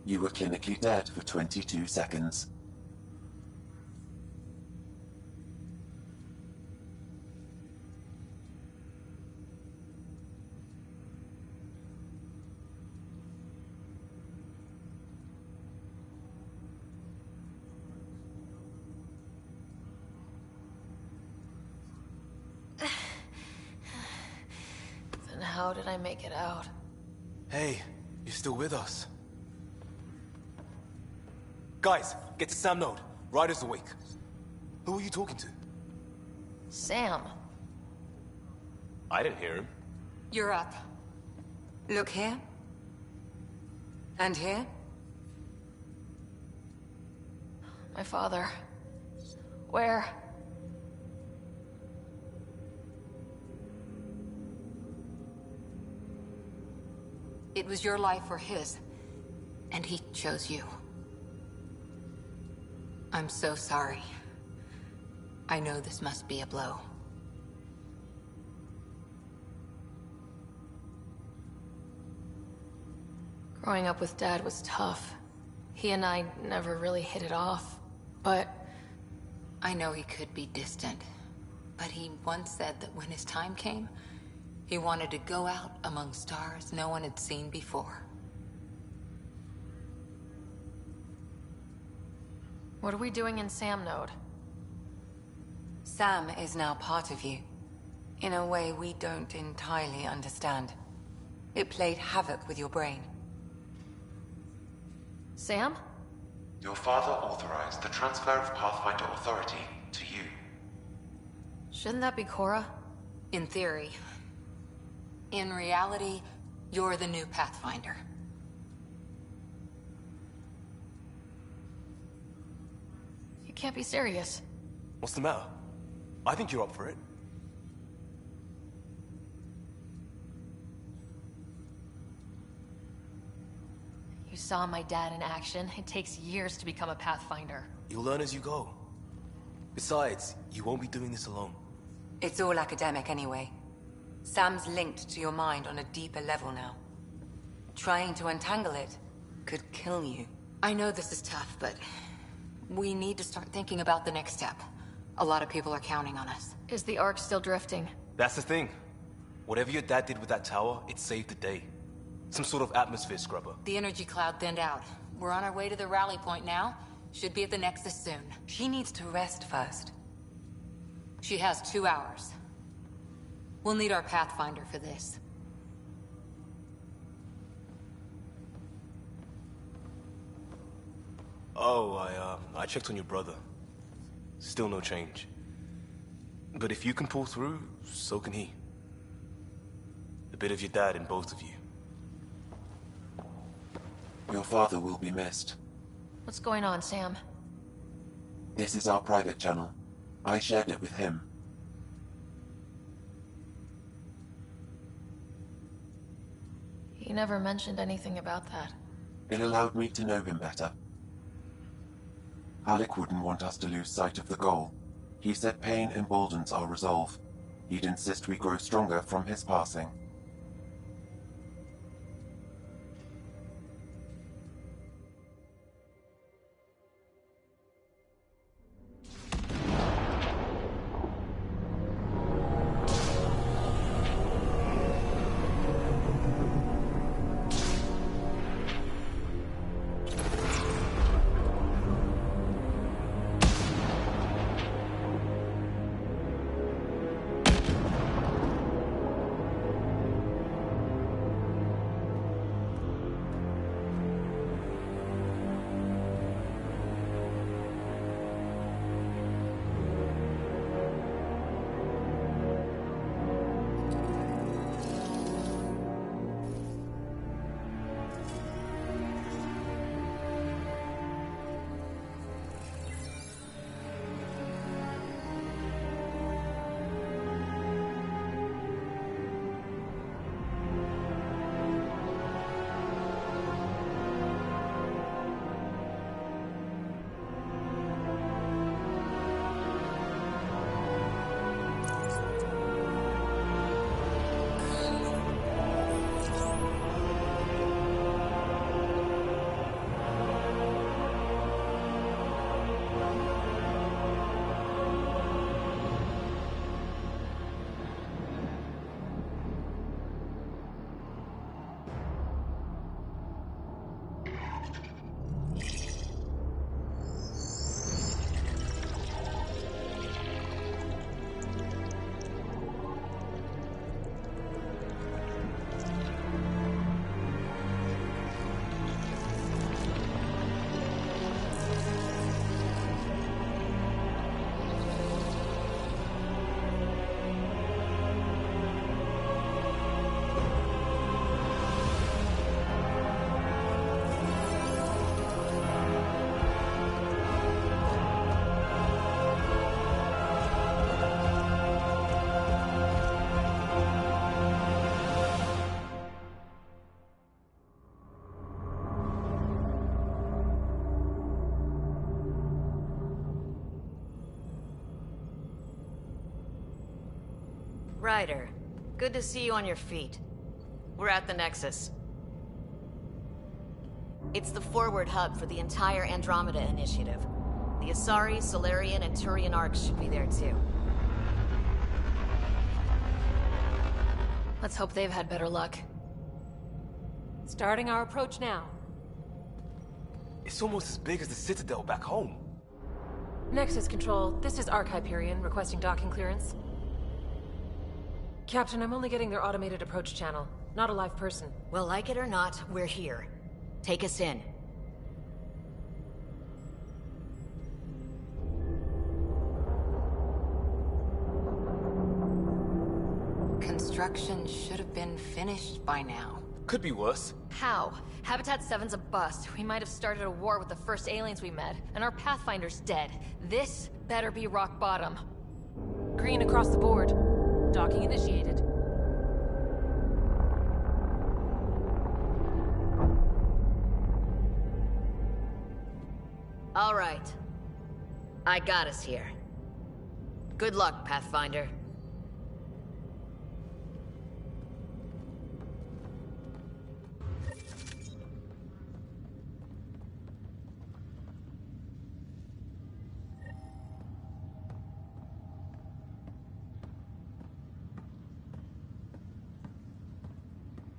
You were clinically dead for 22 seconds. Then how did I make it out? Hey, you're still with us. Guys, get to Sam Node. Ryder's awake. Who are you talking to? Sam. I didn't hear him. You're up. Look here. And here. My father. Where? It was your life or his, and he chose you. I'm so sorry. I know this must be a blow. Growing up with Dad was tough. He and I never really hit it off, but... I know he could be distant, but he once said that when his time came, he wanted to go out among stars no one had seen before. What are we doing in Sam Node? Sam is now part of you, in a way we don't entirely understand. It played havoc with your brain. Sam? Your father authorized the transfer of Pathfinder authority to you. Shouldn't that be Cora? In theory. In reality, you're the new Pathfinder. You can't be serious. What's the matter? I think you're up for it. You saw my dad in action. It takes years to become a Pathfinder. You'll learn as you go. Besides, you won't be doing this alone. It's all academic anyway. Sam's linked to your mind on a deeper level now. Trying to untangle it could kill you. I know this is tough, but we need to start thinking about the next step. A lot of people are counting on us. Is the Ark still drifting? That's the thing. Whatever your dad did with that tower, it saved the day. Some sort of atmosphere scrubber. The energy cloud thinned out. We're on our way to the rally point now. Should be at the Nexus soon. She needs to rest first. She has 2 hours. We'll need our Pathfinder for this. Oh, I checked on your brother. Still no change. But if you can pull through, so can he. A bit of your dad in both of you. Your father will be missed. What's going on, Sam? This is our private channel. I shared it with him. He never mentioned anything about that. It allowed me to know him better. Alec wouldn't want us to lose sight of the goal. He said pain emboldens our resolve. He'd insist we grow stronger from his passing. Ryder, good to see you on your feet. We're at the Nexus. It's the forward hub for the entire Andromeda initiative. The Asari, Solarian, and Turian arcs should be there too. Let's hope they've had better luck. Starting our approach now. It's almost as big as the Citadel back home. Nexus Control, this is Arc Hyperion requesting docking clearance. Captain, I'm only getting their automated approach channel, not a live person. Well, like it or not, we're here. Take us in. Construction should have been finished by now. Could be worse. How? Habitat 7's a bust. We might have started a war with the first aliens we met, and our Pathfinder's dead. This better be rock bottom. Green across the board. Docking initiated. All right. I got us here. Good luck, Pathfinder.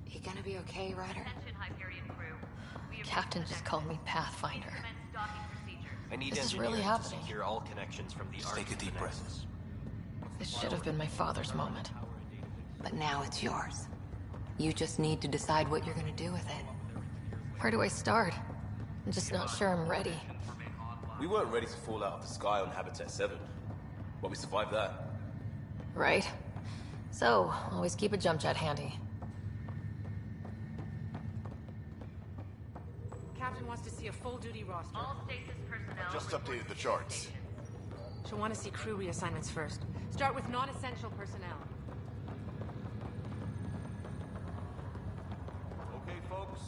You gonna be okay, Ryder? Captain just called me Pathfinder. I need This is really engineering to happening. secure all connections from the Take a deep breath. This should have been my father's moment. But now it's yours. You just need to decide what you're gonna do with it. Where do I start? I'm just not sure I'm ready. We weren't ready to fall out of the sky on Habitat 7, but we survived that. Right? So, always keep a jump jet handy. Captain wants to see a full-duty roster. All stasis personnel. Just updated the charts. She'll want to see crew reassignments first. Start with non-essential personnel. Okay, folks.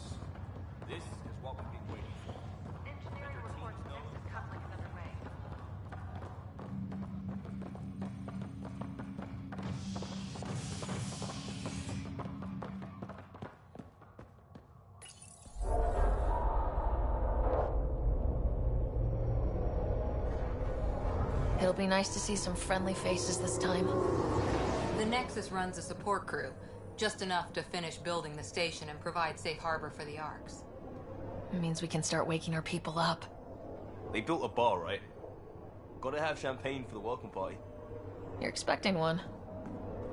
This is what we've been waiting for. Engineering reports Nexus coupling is underway. It'll be nice to see some friendly faces this time. The Nexus runs a support crew, just enough to finish building the station and provide safe harbor for the Arcs. It means we can start waking our people up. They built a bar, right? Gotta have champagne for the welcome party. You're expecting one.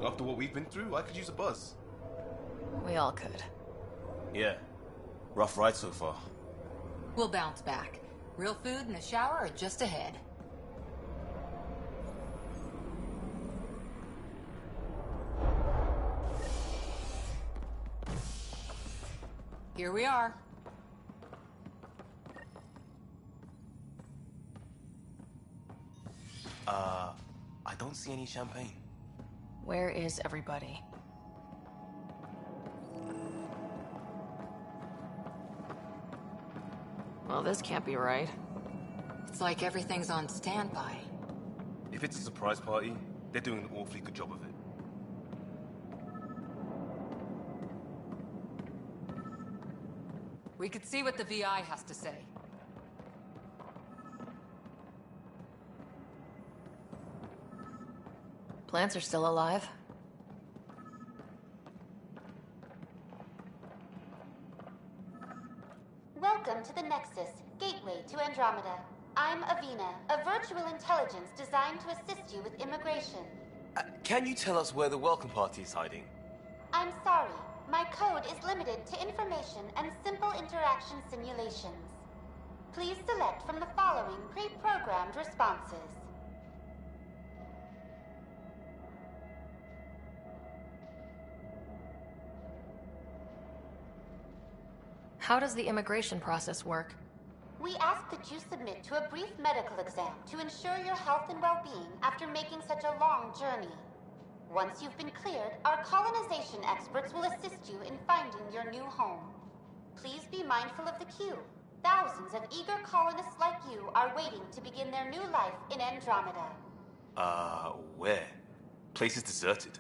After what we've been through, I could use a buzz. We all could. Yeah. Rough ride so far. We'll bounce back. Real food and a shower are just ahead. Here we are. I don't see any champagne. Where is everybody? Well, this can't be right. It's like everything's on standby. If it's a surprise party, they're doing an awfully good job of it. We could see what the VI has to say. Plants are still alive. Welcome to the Nexus, gateway to Andromeda. I'm Avina, a virtual intelligence designed to assist you with immigration. Can you tell us where the welcome party is hiding? I'm sorry, my code is limited to information and simple interaction simulations. Please select from the following pre-programmed responses. How does the immigration process work? We ask that you submit to a brief medical exam to ensure your health and well-being after making such a long journey. Once you've been cleared, our colonization experts will assist you in finding your new home. Please be mindful of the queue. Thousands of eager colonists like you are waiting to begin their new life in Andromeda. Where? Place is deserted.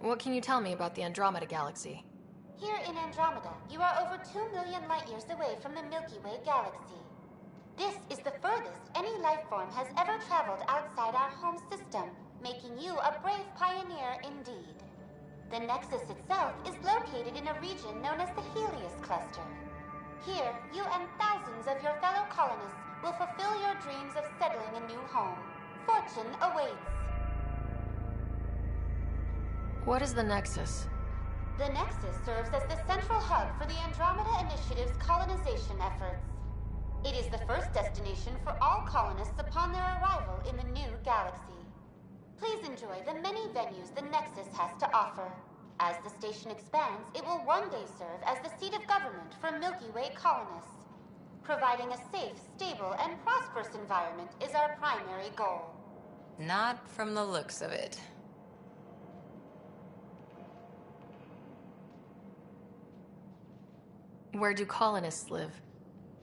What can you tell me about the Andromeda galaxy? Here in Andromeda, you are over 2 million light-years away from the Milky Way galaxy. This is the furthest any life form has ever traveled outside our home system, making you a brave pioneer indeed. The Nexus itself is located in a region known as the Helios Cluster. Here, you and thousands of your fellow colonists will fulfill your dreams of settling a new home. Fortune awaits. What is the Nexus? The Nexus serves as the central hub for the Andromeda Initiative's colonization efforts. It is the first destination for all colonists upon their arrival in the new galaxy. Please enjoy the many venues the Nexus has to offer. As the station expands, it will one day serve as the seat of government for Milky Way colonists. Providing a safe, stable, and prosperous environment is our primary goal. Not from the looks of it. Where do colonists live?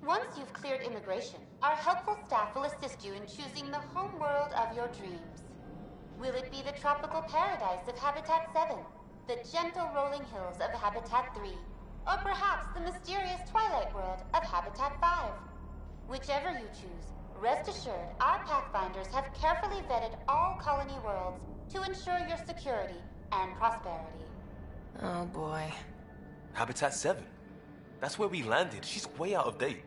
Once you've cleared immigration, our helpful staff will assist you in choosing the home world of your dreams. Will it be the tropical paradise of Habitat 7, the gentle rolling hills of Habitat 3, or perhaps the mysterious twilight world of Habitat 5? Whichever you choose, rest assured our Pathfinders have carefully vetted all colony worlds to ensure your security and prosperity. Oh boy. Habitat 7? That's where we landed. She's way out of date.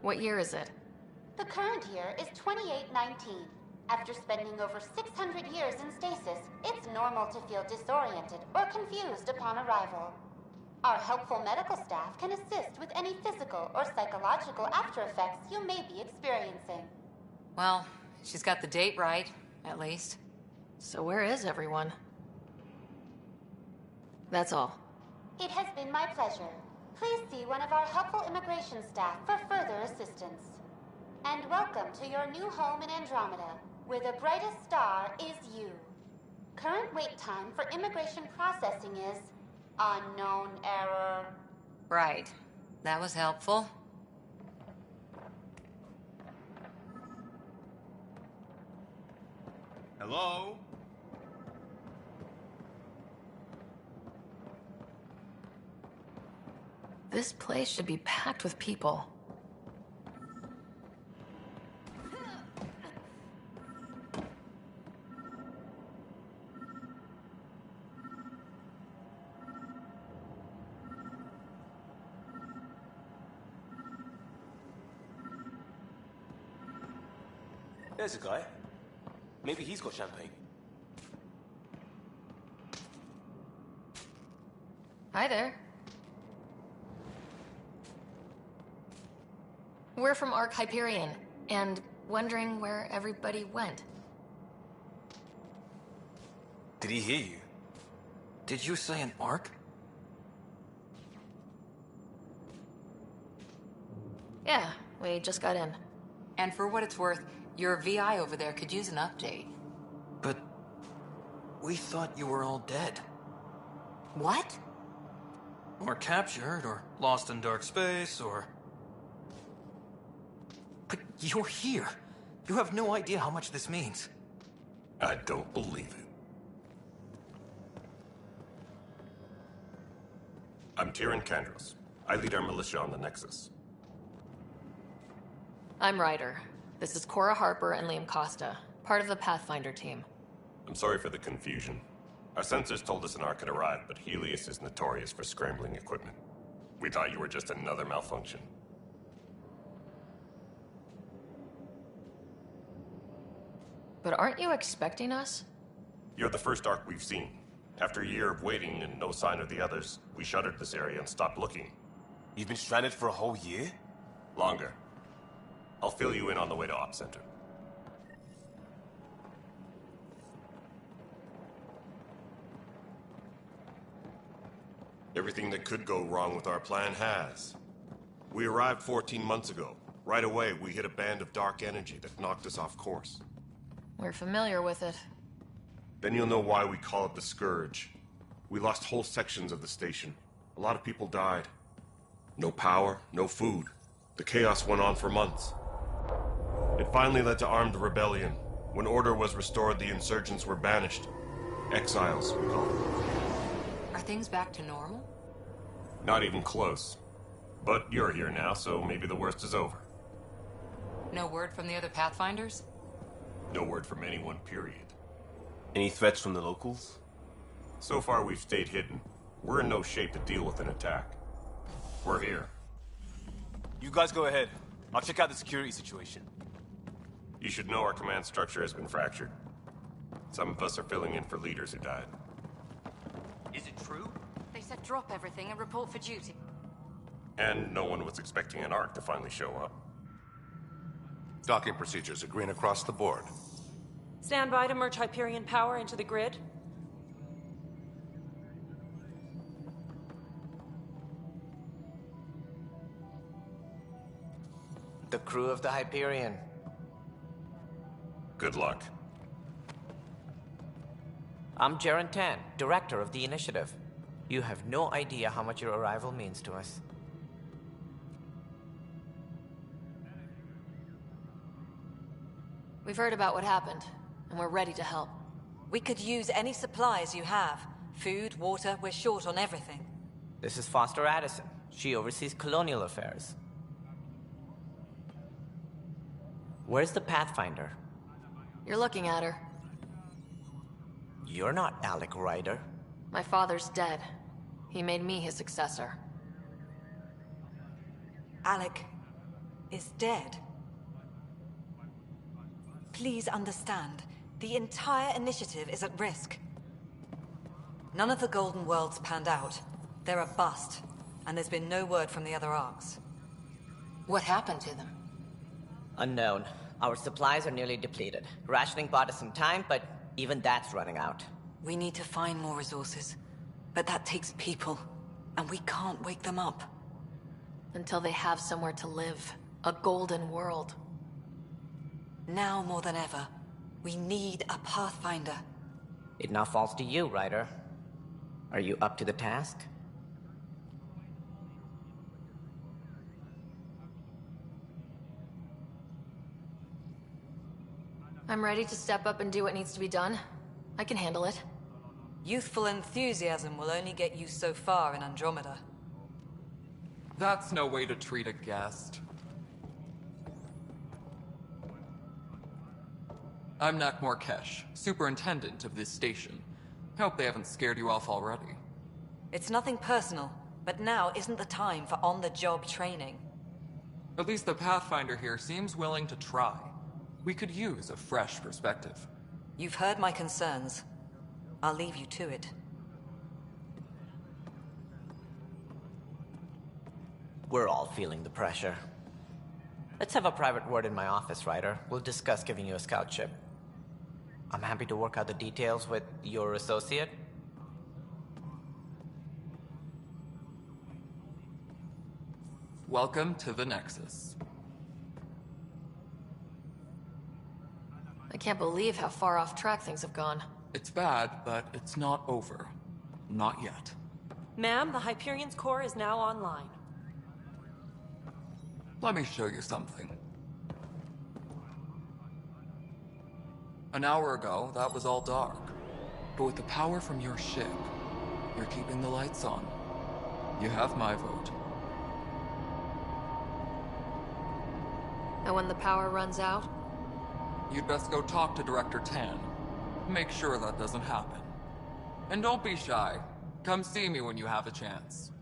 What year is it? The current year is 2819. After spending over 600 years in stasis, it's normal to feel disoriented or confused upon arrival. Our helpful medical staff can assist with any physical or psychological after effects you may be experiencing. Well, she's got the date right, at least. So where is everyone? That's all. It has been my pleasure. Please see one of our helpful immigration staff for further assistance. And welcome to your new home in Andromeda, where the brightest star is you. Current wait time for immigration processing is unknown error. Right. That was helpful. Hello? This place should be packed with people. There's a guy. Maybe he's got champagne. Hi there. We're from Ark Hyperion, and wondering where everybody went. Did he hear you? Did you say an arc? Yeah, we just got in. And for what it's worth, your VI over there could use an update. But we thought you were all dead. What? Or captured, or lost in dark space, or... But you're here. You have no idea how much this means. I don't believe it. I'm Tyrion Kandros. I lead our militia on the Nexus. I'm Ryder. This is Cora Harper and Liam Costa, part of the Pathfinder team. I'm sorry for the confusion. Our sensors told us an Ark had arrived, but Helios is notorious for scrambling equipment. We thought you were just another malfunction. But aren't you expecting us? You're the first Ark we've seen. After a year of waiting and no sign of the others, we shuttered this area and stopped looking. You've been stranded for a whole year? Longer. I'll fill you in on the way to Op Center. Everything that could go wrong with our plan has. We arrived 14 months ago. Right away, we hit a band of dark energy that knocked us off course. We're familiar with it. Then you'll know why we call it the Scourge. We lost whole sections of the station. A lot of people died. No power, no food. The chaos went on for months. It finally led to armed rebellion. When order was restored, the insurgents were banished. Exiles, we call them. Are things back to normal? Not even close. But you're here now, so maybe the worst is over. No word from the other Pathfinders? No word from anyone, period. Any threats from the locals? So far, we've stayed hidden. We're in no shape to deal with an attack. We're here. You guys go ahead. I'll check out the security situation. You should know our command structure has been fractured. Some of us are filling in for leaders who died. Is it true? They said drop everything and report for duty. And no one was expecting an Ark to finally show up. Docking procedures are green across the board. Stand by to merge Hyperion power into the grid. The crew of the Hyperion. Good luck. I'm Jaren Tan, director of the initiative. You have no idea how much your arrival means to us. We've heard about what happened, and we're ready to help. We could use any supplies you have. Food, water, we're short on everything. This is Foster Addison. She oversees colonial affairs. Where's the Pathfinder? You're looking at her. You're not Alec Ryder. My father's dead. He made me his successor. Alec is dead. Please understand, the entire initiative is at risk. None of the Golden Worlds panned out. They're a bust, and there's been no word from the other arcs. What happened to them? Unknown. Our supplies are nearly depleted. Rationing bought us some time, but even that's running out. We need to find more resources, but that takes people, and we can't wake them up. Until they have somewhere to live. A golden world. Now more than ever, we need a Pathfinder. It now falls to you, Ryder. Are you up to the task? I'm ready to step up and do what needs to be done. I can handle it. Youthful enthusiasm will only get you so far in Andromeda. That's no way to treat a guest. I'm Nak Morkesh, superintendent of this station. Hope they haven't scared you off already. It's nothing personal, but now isn't the time for on-the-job training. At least the Pathfinder here seems willing to try. We could use a fresh perspective. You've heard my concerns. I'll leave you to it. We're all feeling the pressure. Let's have a private word in my office, Ryder. We'll discuss giving you a scout ship. I'm happy to work out the details with your associate. Welcome to the Nexus. I can't believe how far off track things have gone. It's bad, but it's not over. Not yet. Ma'am, the Hyperion's core is now online. Let me show you something. An hour ago, that was all dark. But with the power from your ship, you're keeping the lights on. You have my vote. And when the power runs out? You'd best go talk to Director Tan. Make sure that doesn't happen. And don't be shy. Come see me when you have a chance.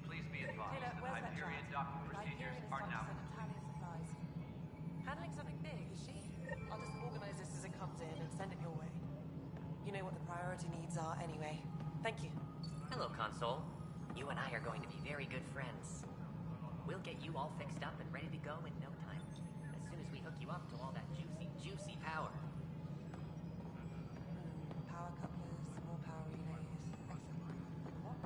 Please be advised that Hyperion docking procedures are now Handling something big, is she? I'll just organize this as it comes in and send it your way. You know what the priority needs are anyway. Thank you. Hello, Console. You and I are going to be very good friends. We'll get you all fixed up and ready to go in no time. As soon as we hook you up to all that juicy power. Power couplers, more power relays. Excellent. What?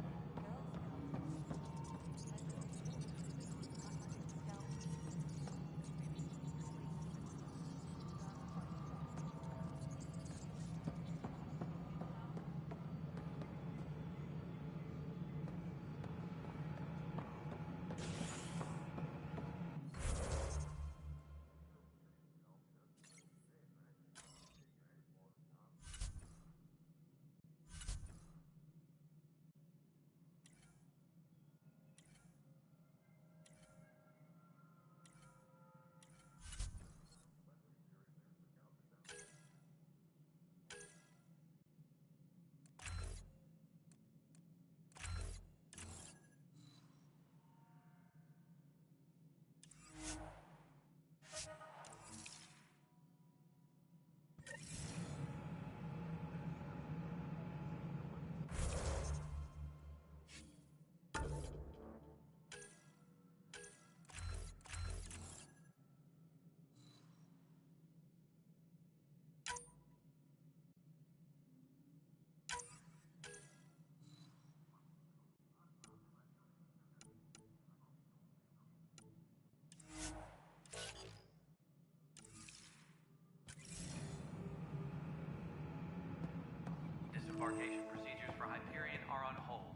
Embarkation procedures for Hyperion are on hold.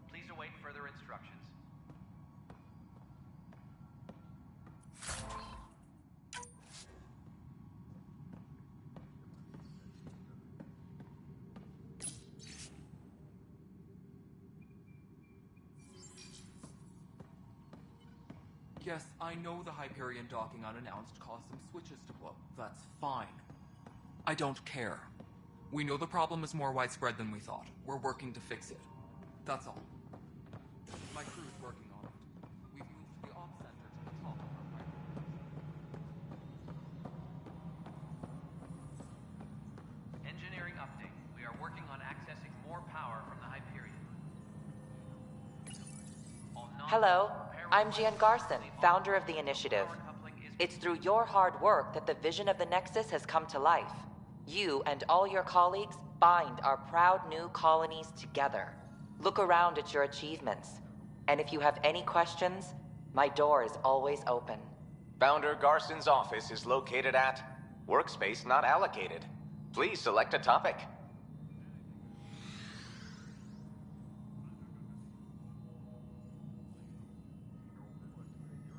Please await further instructions. Yes, I know the Hyperion docking unannounced caused some switches to blow. That's fine. I don't care. We know the problem is more widespread than we thought. We're working to fix it. That's all. My crew's working on it. We've moved the op center to the top of our pipeline. Engineering update. We are working on accessing more power from the Hyperion. Hello, I'm Jan Garson, founder of the initiative. It's through your hard work that the vision of the Nexus has come to life. You and all your colleagues bind our proud new colonies together. Look around at your achievements. And if you have any questions, my door is always open. Founder Garson's office is located at Workspace Not Allocated. Please select a topic.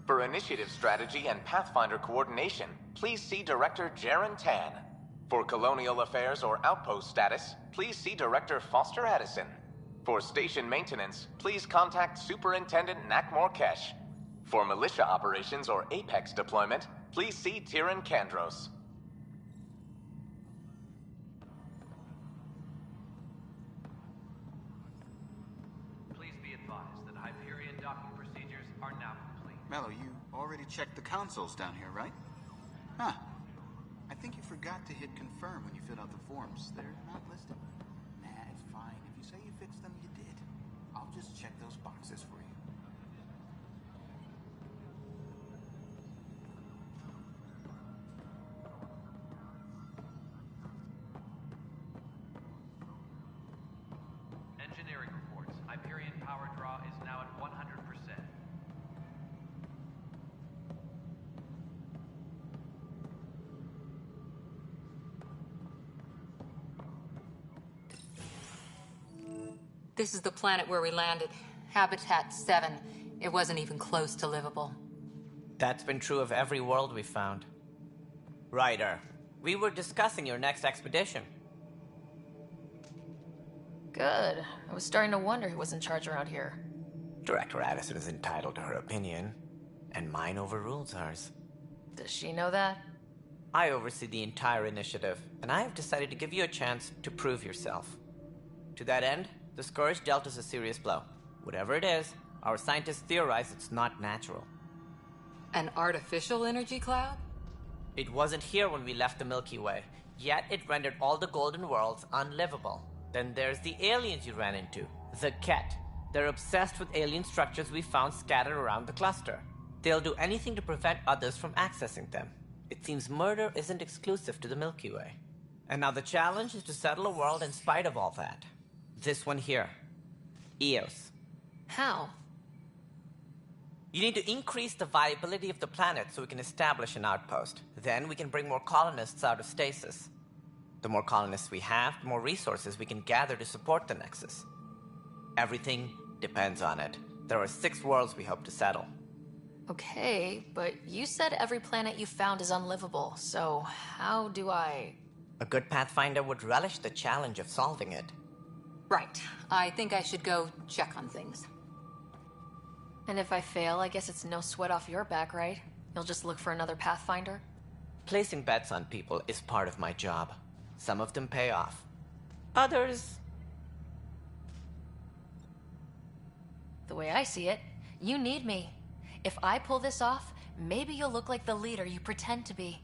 For initiative strategy and Pathfinder coordination, please see Director Jaren Tan. For colonial affairs or outpost status, please see Director Foster Addison. For station maintenance, please contact Superintendent Nakmor Kesh. For militia operations or Apex deployment, please see Tyran Kandros. Please be advised that Hyperion docking procedures are now complete. Mello, you already checked the consoles down here, right? Huh. I think you forgot to hit confirm when you filled out the forms. They're not listed. Nah, it's fine. If you say you fixed them, you did. I'll just check those boxes for you. Engineering reports. Hyperion power draw is now at 100%. This is the planet where we landed. Habitat 7. It wasn't even close to livable. That's been true of every world we've found. Ryder, we were discussing your next expedition. Good. I was starting to wonder who was in charge around here. Director Addison is entitled to her opinion, and mine overrules hers. Does she know that? I oversee the entire initiative, and I have decided to give you a chance to prove yourself. To that end, the Scourge dealt us a serious blow. Whatever it is, our scientists theorize it's not natural. An artificial energy cloud? It wasn't here when we left the Milky Way, yet it rendered all the golden worlds unlivable. Then there's the aliens you ran into, the Ket. They're obsessed with alien structures we found scattered around the cluster. They'll do anything to prevent others from accessing them. It seems murder isn't exclusive to the Milky Way. And now the challenge is to settle a world in spite of all that. This one here. Eos. How? You need to increase the viability of the planet so we can establish an outpost. Then we can bring more colonists out of stasis. The more colonists we have, the more resources we can gather to support the Nexus. Everything depends on it. There are 6 worlds we hope to settle. Okay, but you said every planet you found is unlivable, so how do I... A good Pathfinder would relish the challenge of solving it. Right. I think I should go check on things. And if I fail, I guess it's no sweat off your back, right? You'll just look for another Pathfinder? Placing bets on people is part of my job. Some of them pay off. Others... The way I see it, you need me. If I pull this off, maybe you'll look like the leader you pretend to be.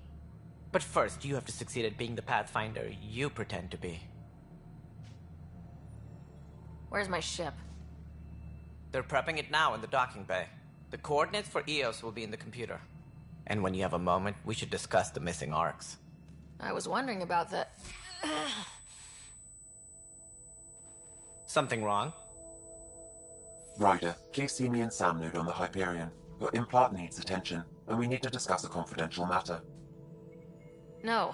But first, you have to succeed at being the Pathfinder you pretend to be. Where's my ship? They're prepping it now in the docking bay. The coordinates for Eos will be in the computer. And when you have a moment, we should discuss the missing arcs. I was wondering about that. Something wrong? Ryder, please see me and Sam Node on the Hyperion. Your implant needs attention, and we need to discuss a confidential matter. No.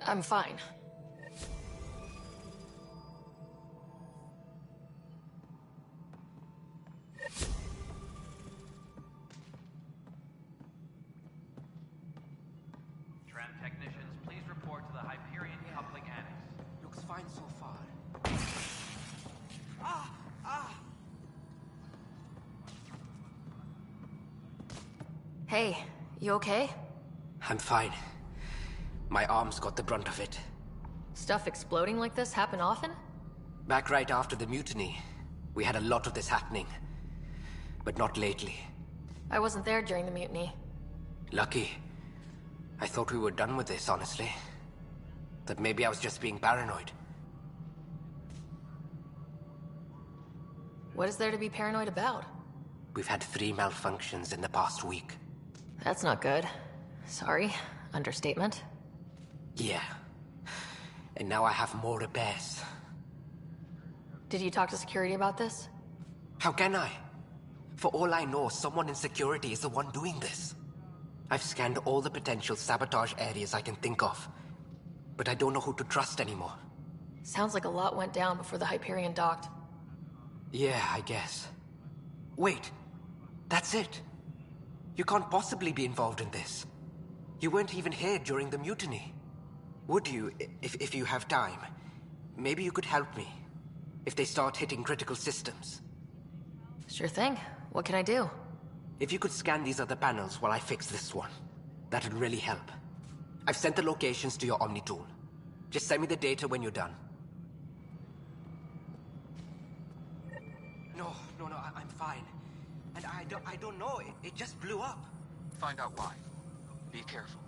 I'm fine. Tram technicians, please report to the Hyperion Coupling Annex. Looks fine so far. Hey, you okay? I'm fine. My arms got the brunt of it. Stuff exploding like this happen often? Back right after the mutiny, we had a lot of this happening. But not lately. I wasn't there during the mutiny. Lucky. I thought we were done with this, honestly. That maybe I was just being paranoid. What is there to be paranoid about? We've had 3 malfunctions in the past week. That's not good. Sorry. Understatement. Yeah. And now I have more repairs. Did you talk to security about this? How can I? For all I know, someone in security is the one doing this. I've scanned all the potential sabotage areas I can think of. But I don't know who to trust anymore. Sounds like a lot went down before the Hyperion docked. Yeah, I guess. Wait. That's it. You can't possibly be involved in this. You weren't even here during the mutiny. Would you, if you have time? Maybe you could help me. If they start hitting critical systems. Sure thing. What can I do? If you could scan these other panels while I fix this one, that'd really help. I've sent the locations to your Omni tool. Just send me the data when you're done. No, I'm fine. And I don't know, it just blew up. Find out why. Be careful.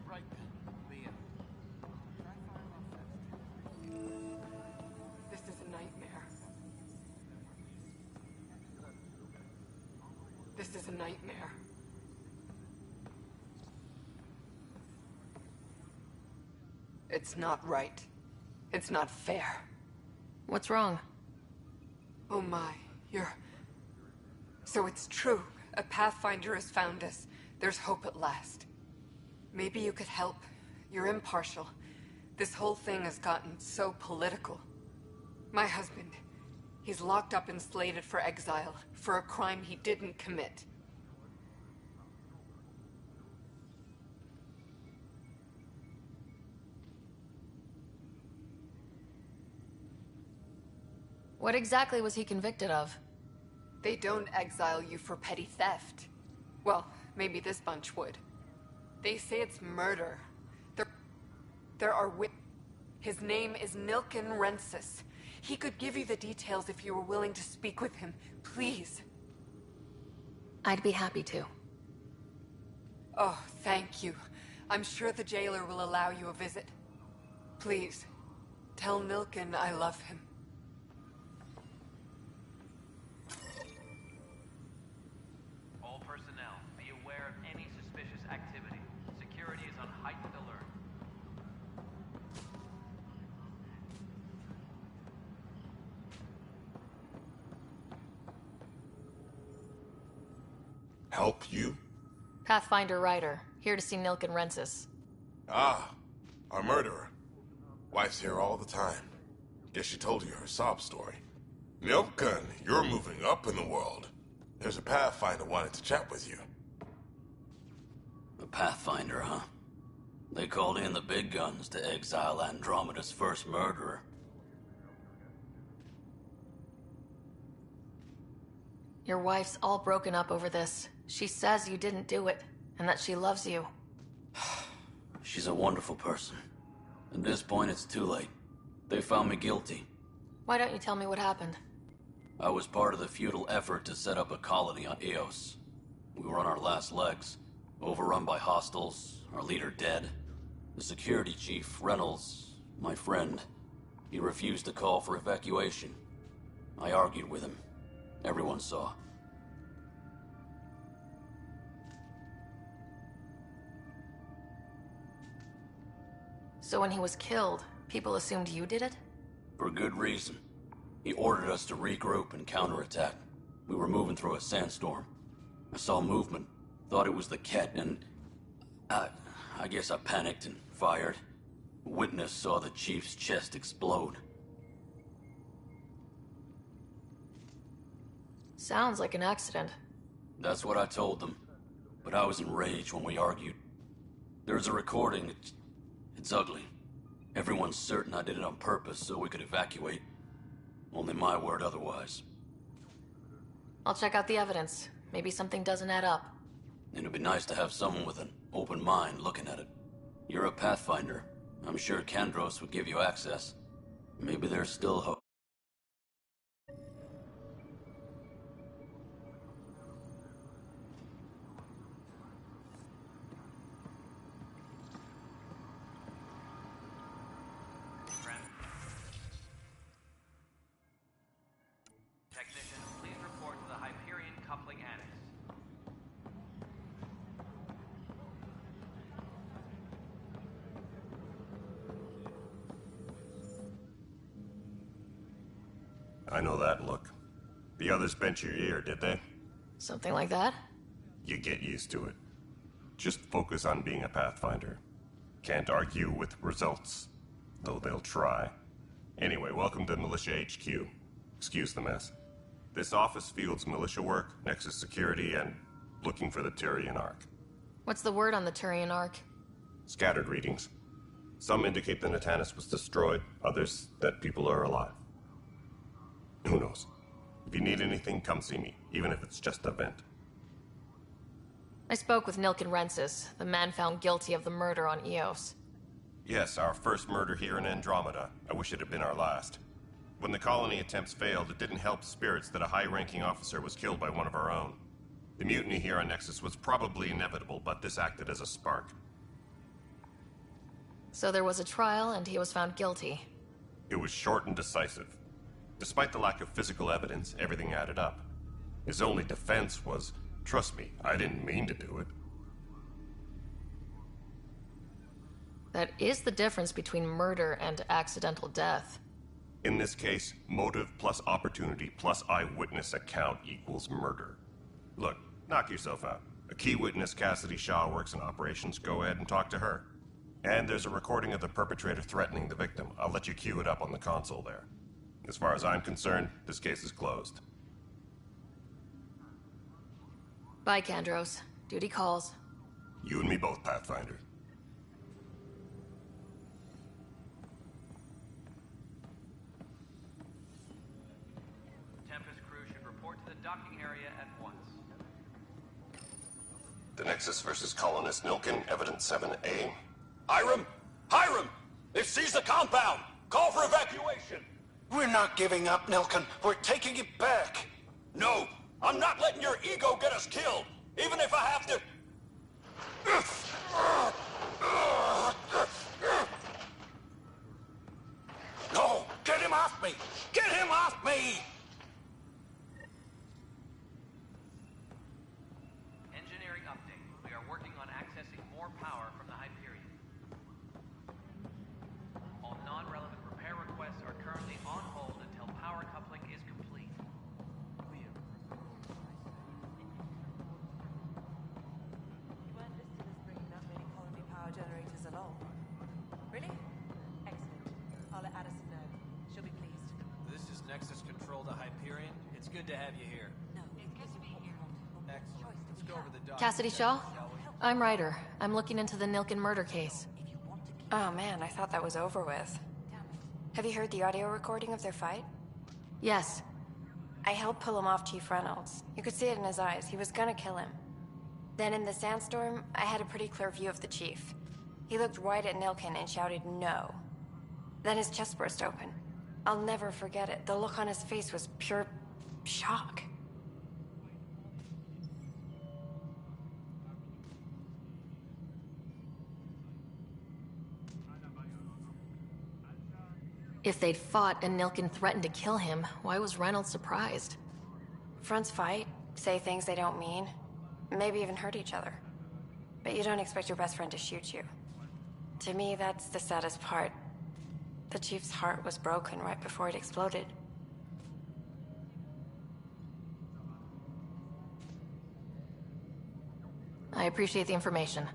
Right then, Liam. This is a nightmare. This is a nightmare. It's not right. It's not fair. What's wrong? Oh my, So it's true. A Pathfinder has found us. There's hope at last. Maybe you could help. You're impartial. This whole thing has gotten so political. My husband, he's locked up and slated for exile for a crime he didn't commit. What exactly was he convicted of? They don't exile you for petty theft. Well, maybe this bunch would. They say it's murder. There are His name is Nilken Rensis. He could give you the details if you were willing to speak with him. Please. I'd be happy to. Oh, thank you. I'm sure the jailer will allow you a visit. Please, tell Nilken I love him. All personnel, be aware of any suspicious activity. Security is on heightened alert. Help you? Pathfinder Ryder, here to see Nilken Rensis. Ah, our murderer. Wife's here all the time. Guess she told you her sob story. Nilken, you're moving up in the world. There's a Pathfinder wanted to chat with you. The Pathfinder, huh? They called in the big guns to exile Andromeda's first murderer. Your wife's all broken up over this. She says you didn't do it, and that she loves you. She's a wonderful person. At this point, it's too late. They found me guilty. Why don't you tell me what happened? I was part of the futile effort to set up a colony on Eos. We were on our last legs, overrun by hostiles, our leader dead. The security chief, Reynolds, my friend, he refused to call for evacuation. I argued with him. Everyone saw. So when he was killed, people assumed you did it? For good reason. He ordered us to regroup and counterattack. We were moving through a sandstorm. I saw movement, thought it was the Ket, and I guess I panicked and fired. A witness saw the chief's chest explode. Sounds like an accident. That's what I told them. But I was enraged when we argued. There's a recording. It's ugly. Everyone's certain I did it on purpose so we could evacuate. Only my word otherwise. I'll check out the evidence. Maybe something doesn't add up. It'd be nice to have someone with an open mind looking at it. You're a Pathfinder. I'm sure Kandros would give you access. Maybe there's still hope. Technician, please report to the Hyperion Coupling Annex. I know that look. The others bent your ear, did they? Something like that? You get used to it. Just focus on being a Pathfinder. Can't argue with results, though they'll try. Anyway, welcome to Militia HQ. Excuse the mess. This office fields militia work, Nexus security, and looking for the Turian Ark. What's the word on the Turian Ark? Scattered readings. Some indicate the Natanus was destroyed, others that people are alive. Who knows? If you need anything, come see me, even if it's just a vent. I spoke with Nilken Rensis, the man found guilty of the murder on Eos. Yes, our first murder here in Andromeda. I wish it had been our last. When the colony attempts failed, it didn't help spirits that a high-ranking officer was killed by one of our own. The mutiny here on Nexus was probably inevitable, but this acted as a spark. So there was a trial, and he was found guilty. It was short and decisive. Despite the lack of physical evidence, everything added up. His only defense was, trust me, I didn't mean to do it. That is the difference between murder and accidental death. In this case, motive plus opportunity plus eyewitness account equals murder. Look, knock yourself out. A key witness, Cassidy Shaw, works in operations. Go ahead and talk to her. And there's a recording of the perpetrator threatening the victim. I'll let you cue it up on the console there. As far as I'm concerned, this case is closed. Bye, Kandros. Duty calls. You and me both, Pathfinder. Tempest crew should report to the docking area at once. The Nexus versus Colonist Nilken, Evidence 7A. Hiram! Hiram! They've seized the compound! Call for evacuation! We're not giving up, Nilken. We're taking it back. No! I'm not letting your ego get us killed! Even if I have to... No! Get him off me! Get him off me! Engineering update. We are working on accessing more power from the Hyperion. All non-relevant repair requests are currently on hold until power coupling is complete. You weren't listed as bringing that many colony power generators along. Really? Excellent. I'll let Addison know. She'll be pleased. This is Nexus Control to Hyperion. It's good to have you here. No, it's good to be here. Excellent. Let's go over the document. Cassidy Shaw? I'm Ryder. I'm looking into the Nilken murder case. Oh man, I thought that was over with. Have you heard the audio recording of their fight? Yes. I helped pull him off Chief Reynolds. You could see it in his eyes. He was gonna kill him. Then in the sandstorm, I had a pretty clear view of the Chief. He looked right at Nilken and shouted no. Then his chest burst open. I'll never forget it. The look on his face was pure shock. If they'd fought and Nilken threatened to kill him, why was Reynolds surprised? Fronts fight, say things they don't mean, maybe even hurt each other. But you don't expect your best friend to shoot you. To me, that's the saddest part. The Chief's heart was broken right before it exploded. I appreciate the information.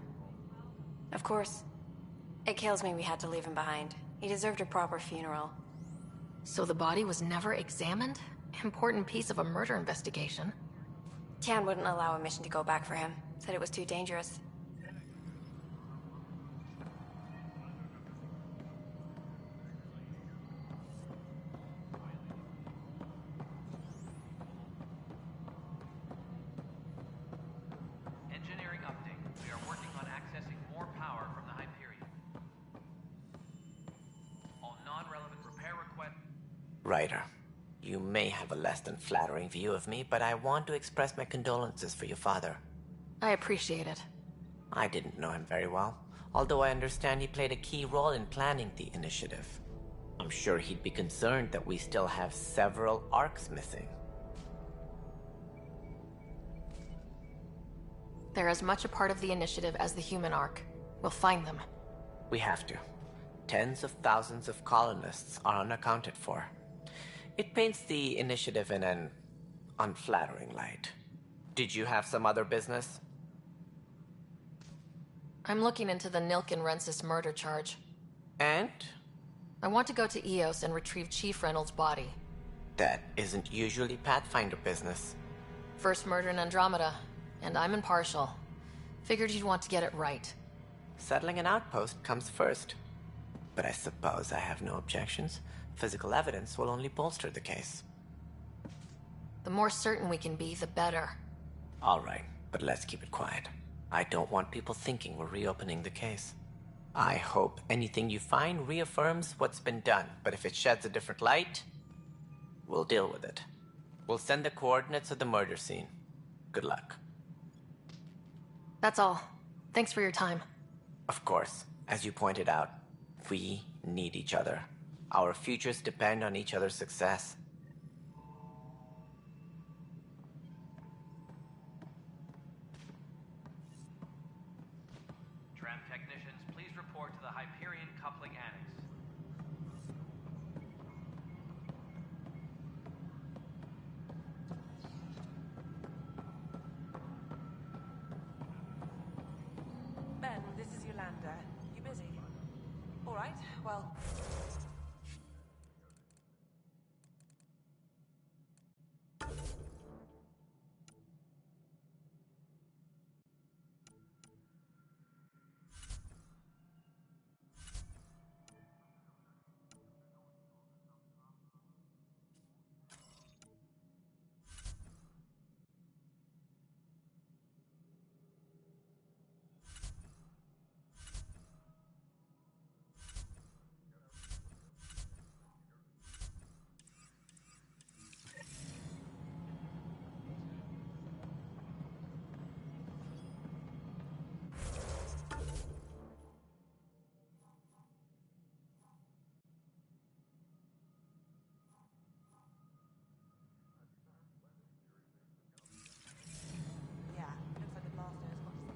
Of course. It kills me we had to leave him behind. He deserved a proper funeral. So the body was never examined? important piece of a murder investigation. Tian wouldn't allow a mission to go back for him. Said it was too dangerous. Engineering update. We are working on accessing more power from the Hyperion. All non-relevant repair requests. Ryder, you may have a less than flattering view of me, but I want to express my condolences for your father. I appreciate it. I didn't know him very well, although I understand he played a key role in planning the initiative. I'm sure he'd be concerned that we still have several arcs missing. They're as much a part of the initiative as the human arc. We'll find them. We have to. Tens of thousands of colonists are unaccounted for. It paints the initiative in an unflattering light. Did you have some other business? I'm looking into the Nilken Rensis murder charge. And? I want to go to Eos and retrieve Chief Reynolds' body. That isn't usually Pathfinder business. First murder in Andromeda, and I'm impartial. Figured you'd want to get it right. Settling an outpost comes first. But I suppose I have no objections. Physical evidence will only bolster the case. The more certain we can be, the better. All right, but let's keep it quiet. I don't want people thinking we're reopening the case. I hope anything you find reaffirms what's been done, but if it sheds a different light, we'll deal with it. We'll send the coordinates of the murder scene. Good luck. That's all. Thanks for your time. Of course, as you pointed out, we need each other. Our futures depend on each other's success. Tram technicians, please report to the Hyperion coupling annex. Ben, this is Yolanda. You busy? All right, well... Yeah, looks like the blaster has got space.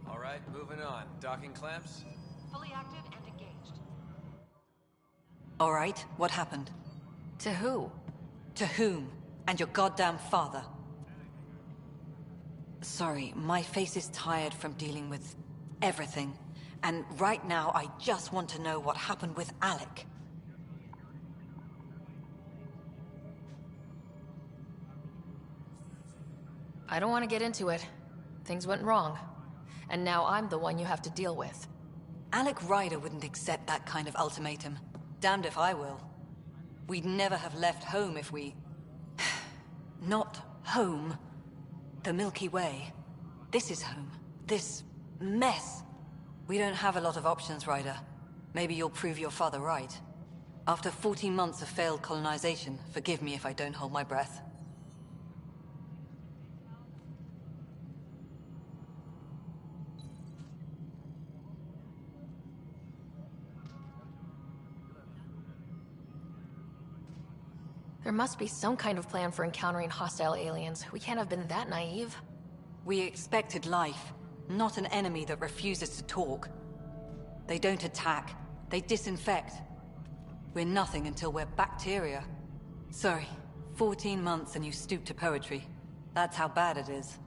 All right, moving on. Docking clamps? Fully active and engaged. All right, what happened? To who? To whom? And your goddamn father. Sorry, my face is tired from dealing with everything. And right now, I just want to know what happened with Alec. I don't want to get into it. Things went wrong. And now I'm the one you have to deal with. Alec Ryder wouldn't accept that kind of ultimatum. Damned if I will. We'd never have left home if we... Not home. The Milky Way. This is home. This mess. We don't have a lot of options, Ryder. Maybe you'll prove your father right. After 14 months of failed colonization, forgive me if I don't hold my breath. There must be some kind of plan for encountering hostile aliens. We can't have been that naive. We expected life, not an enemy that refuses to talk. They don't attack, they disinfect. We're nothing until we're bacteria. Sorry, 14 months and you stoop to poetry. That's how bad it is.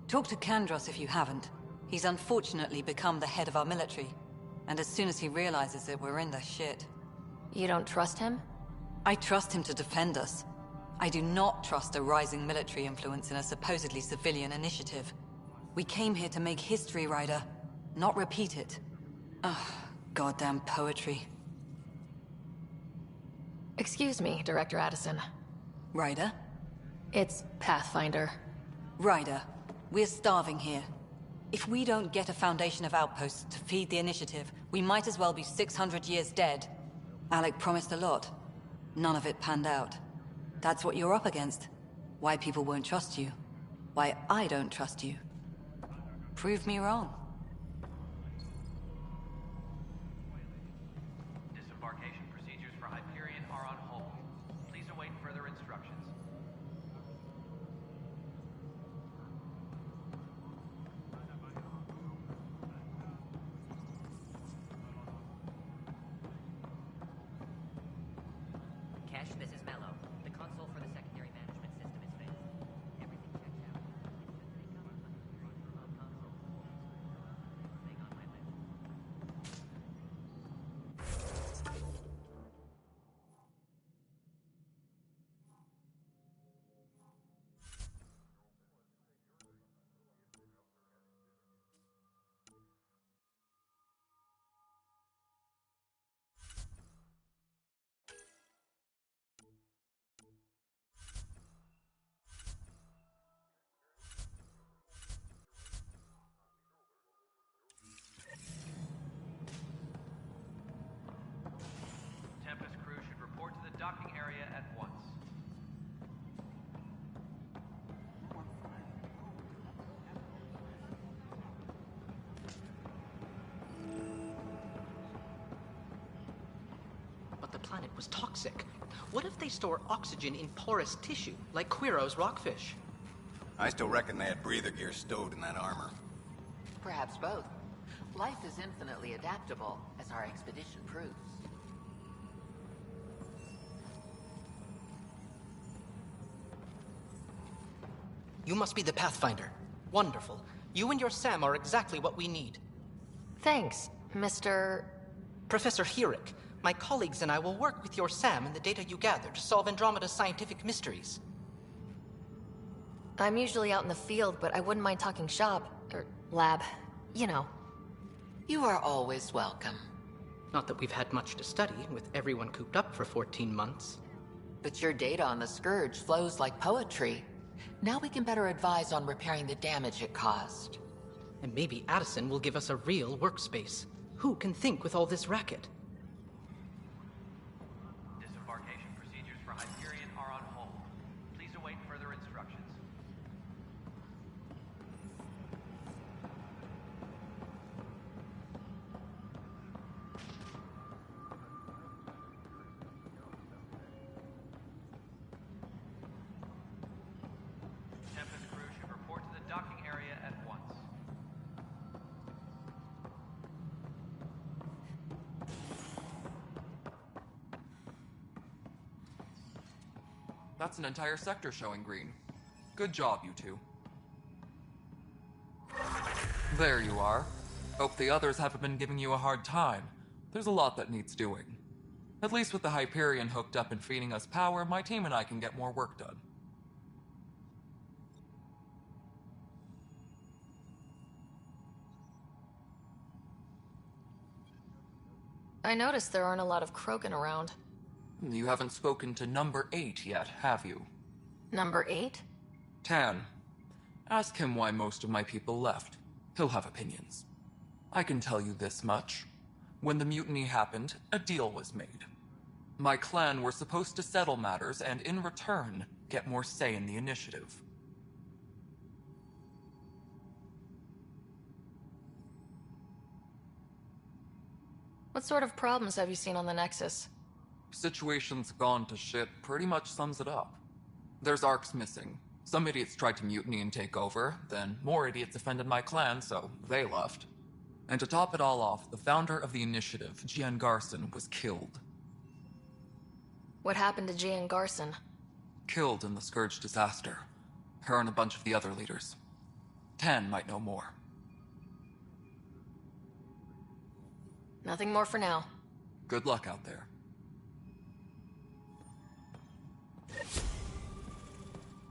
Talk to Kandros if you haven't. He's unfortunately become the head of our military. And as soon as he realizes it, we're in the shit. You don't trust him? I trust him to defend us. I do not trust a rising military influence in a supposedly civilian initiative. We came here to make history, Ryder, not repeat it. Ugh, goddamn poetry. Excuse me, Director Addison. Ryder? It's Pathfinder. Ryder, we're starving here. If we don't get a foundation of outposts to feed the initiative, we might as well be 600 years dead. Alec promised a lot. None of it panned out. That's what you're up against. Why people won't trust you. Why I don't trust you. Prove me wrong. Disembarkation procedures for Hyperion are on hold. Please await further instructions. Kesh, this is Mello. The console for the secondary management system is fixed. Everything checks out. Staying on my list. Tempest crew should report to the docking area at once. But the planet was toxic. What if they store oxygen in porous tissue, like Quiro's rockfish? I still reckon they had breather gear stowed in that armor. Perhaps both. Life is infinitely adaptable, as our expedition proves. You must be the Pathfinder. Wonderful. You and your Sam are exactly what we need. Thanks, Mr. Professor Herrick, my colleagues and I will work with your Sam and the data you gather to solve Andromeda's scientific mysteries. I'm usually out in the field, but I wouldn't mind talking shop, or lab, you know. You are always welcome. Not that we've had much to study, with everyone cooped up for 14 months. But your data on the Scourge flows like poetry. Now we can better advise on repairing the damage it caused. And maybe Addison will give us a real workspace. Who can think with all this racket? Disembarkation procedures for Hyperion are on hold. Please await further instructions. Tempest crew should report to the docking area at once. That's an entire sector showing green. Good job, you two. There you are. Hope the others haven't been giving you a hard time. There's a lot that needs doing. At least with the Hyperion hooked up and feeding us power, my team and I can get more work done. I noticed there aren't a lot of Krogan around. You haven't spoken to number 8 yet, have you? Number 8? Tan. Ask him why most of my people left. He'll have opinions. I can tell you this much. When the mutiny happened, a deal was made. My clan were supposed to settle matters and, in return, get more say in the initiative. What sort of problems have you seen on the Nexus? Situation's gone to shit pretty much sums it up. There's arcs missing. Some idiots tried to mutiny and take over, then more idiots offended my clan, so they left. And to top it all off, the founder of the initiative, Gian Garson, was killed. What happened to Gian Garson? Killed in the Scourge disaster. Her and a bunch of the other leaders. Tan might know more. Nothing more for now. Good luck out there.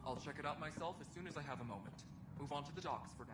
I'll check it out myself as soon as I have a moment. Move on to the docks for now.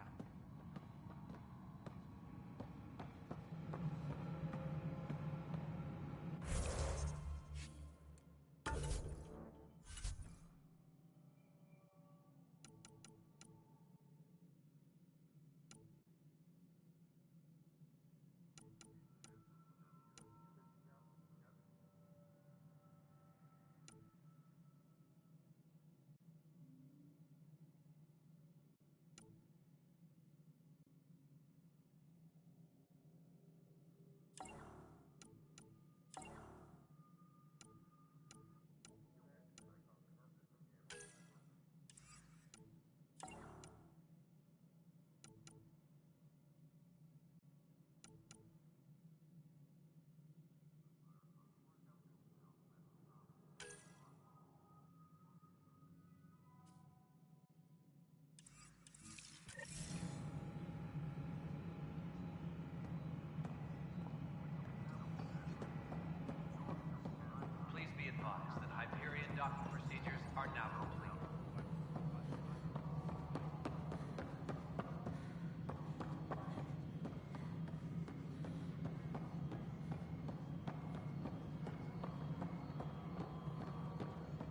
Please be advised that Hyperion docking procedures are now complete.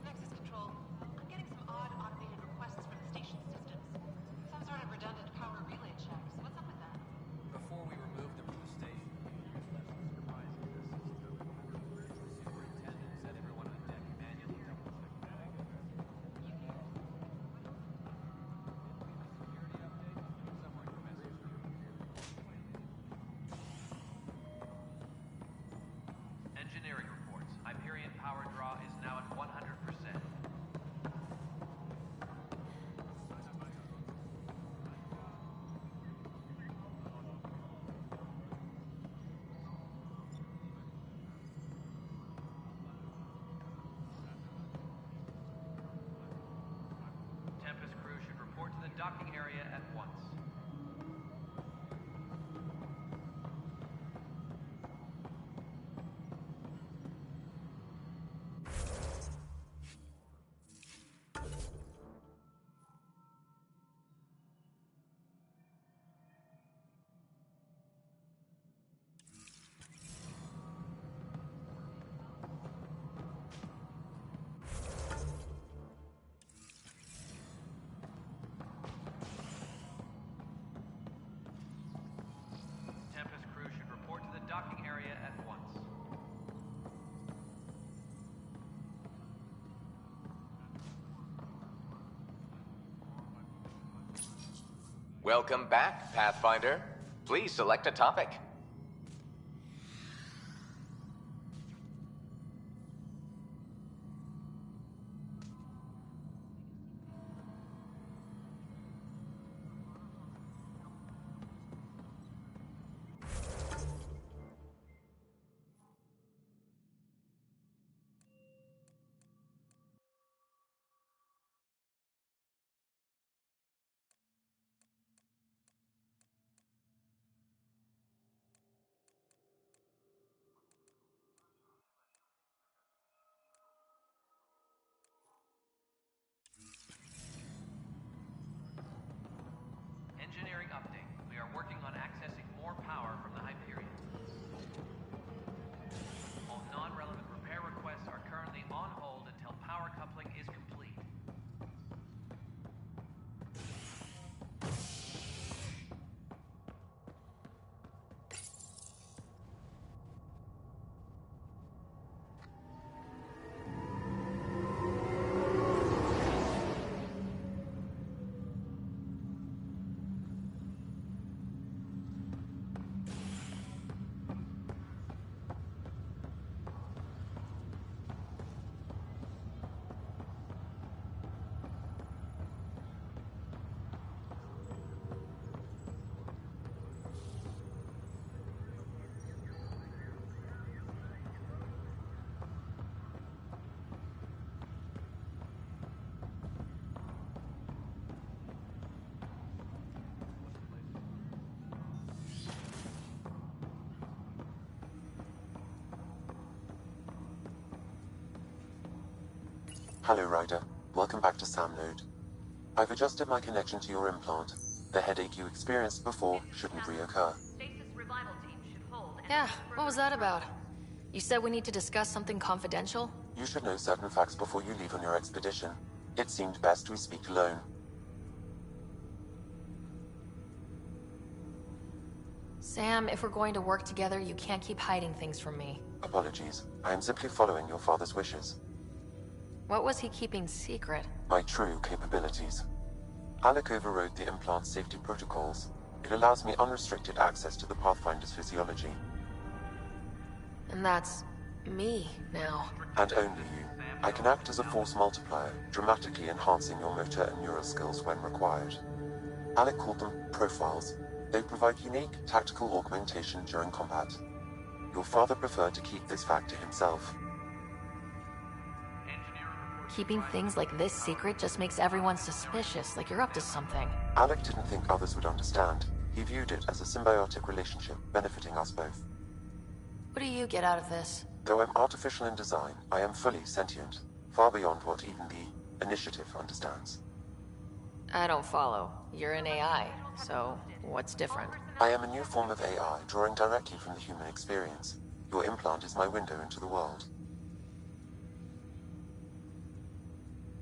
Nexus Control, I'm getting some odd automated requests for the station systems. Some sort of redundant power relay checks. What's up with that? Before we removed them from the station, the superintendent said everyone on deck manually double-checked the Engineering reports. Hyperion power draw is now at 100%. Tempest crew should report to the docking area at once. Tempest crew should report to the docking area at once. Welcome back, Pathfinder. Please select a topic. Hello, Ryder. Welcome back to Sam Node. I've adjusted my connection to your implant. The headache you experienced before shouldn't reoccur. Yeah, what was that about? You said we need to discuss something confidential? You should know certain facts before you leave on your expedition. It seemed best we speak alone. Sam, if we're going to work together, you can't keep hiding things from me. Apologies. I am simply following your father's wishes. What was he keeping secret? My true capabilities. Alec overrode the implant's safety protocols. It allows me unrestricted access to the Pathfinder's physiology. And that's me now. And only you. I can act as a force multiplier, dramatically enhancing your motor and neural skills when required. Alec called them profiles. They provide unique tactical augmentation during combat. Your father preferred to keep this fact to himself. Keeping things like this secret just makes everyone suspicious, like you're up to something. Alec didn't think others would understand. He viewed it as a symbiotic relationship, benefiting us both. What do you get out of this? Though I'm artificial in design, I am fully sentient, far beyond what even the Initiative understands. I don't follow. You're an AI, so what's different? I am a new form of AI, drawing directly from the human experience. Your implant is my window into the world.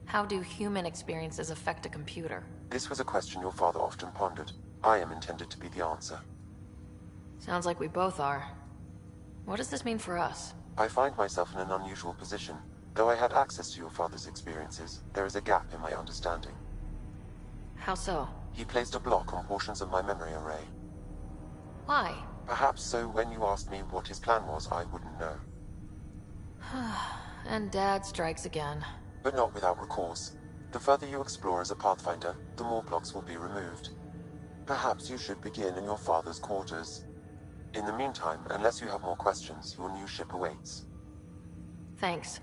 How do human experiences affect a computer? This was a question your father often pondered. I am intended to be the answer. Sounds like we both are. What does this mean for us? I find myself in an unusual position. Though I had access to your father's experiences, there is a gap in my understanding. How so? He placed a block on portions of my memory array. Why? Perhaps so when you asked me what his plan was, I wouldn't know. And Dad strikes again. But not without recourse. The further you explore as a Pathfinder, the more blocks will be removed. Perhaps you should begin in your father's quarters. In the meantime, unless you have more questions, your new ship awaits. Thanks.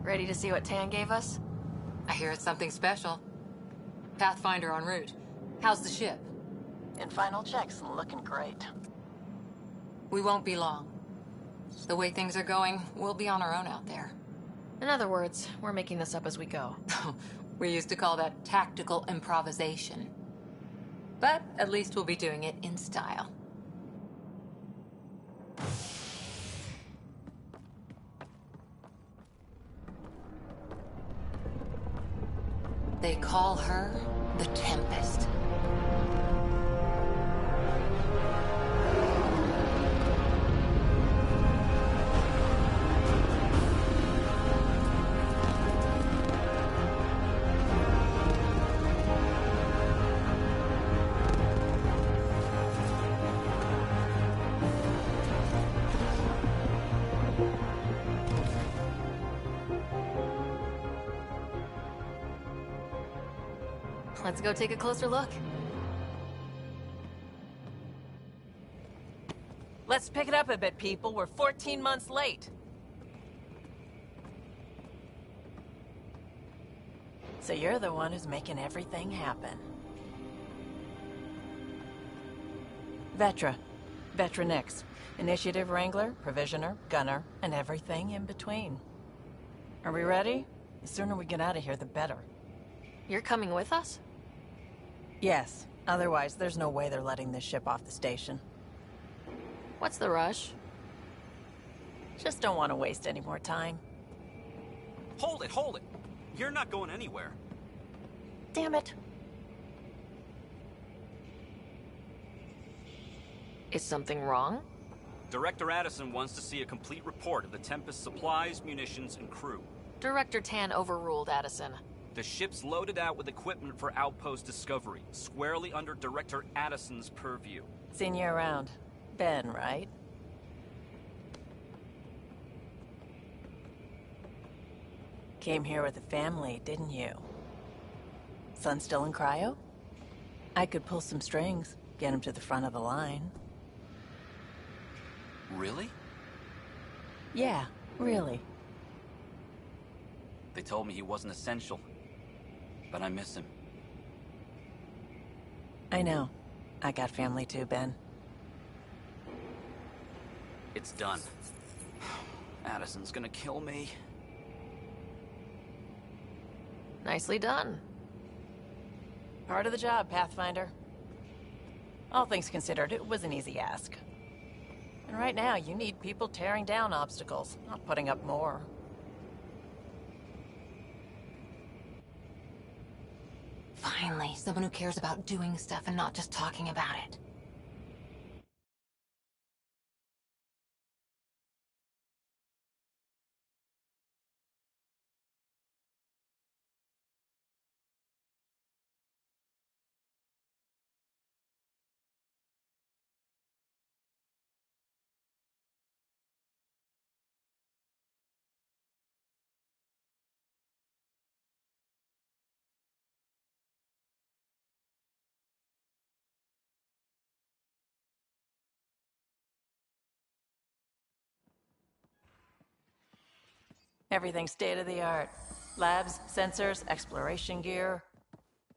Ready to see what Tan gave us? I hear it's something special. Pathfinder en route. How's the ship? In final checks and looking great. We won't be long. The way things are going, we'll be on our own out there. In other words, we're making this up as we go. We used to call that tactical improvisation. But at least we'll be doing it in style. They call her the Tempest. Let's go take a closer look. Let's pick it up a bit, people. We're 14 months late. So you're the one who's making everything happen. Vetra. Vetra Nix. Initiative Wrangler, Provisioner, Gunner, and everything in between. Are we ready? The sooner we get out of here, the better. You're coming with us? Yes. Otherwise, there's no way they're letting this ship off the station. What's the rush? Just don't want to waste any more time. Hold it, hold it! You're not going anywhere. Damn it. Is something wrong? Director Addison wants to see a complete report of the Tempest's supplies, munitions, and crew. Director Tan overruled Addison. The ship's loaded out with equipment for outpost discovery, squarely under Director Addison's purview. Seen you around. Ben, right? Came here with a family, didn't you? Son still in cryo? I could pull some strings, get him to the front of the line. Really? Yeah, really. They told me he wasn't essential, but I miss him. I know. I got family too, Ben. It's done. Addison's gonna kill me. Nicely done. Part of the job, Pathfinder. All things considered, it was an easy ask. And right now, you need people tearing down obstacles, not putting up more. Finally, someone who cares about doing stuff and not just talking about it. Everything state-of-the-art. Labs, sensors, exploration gear.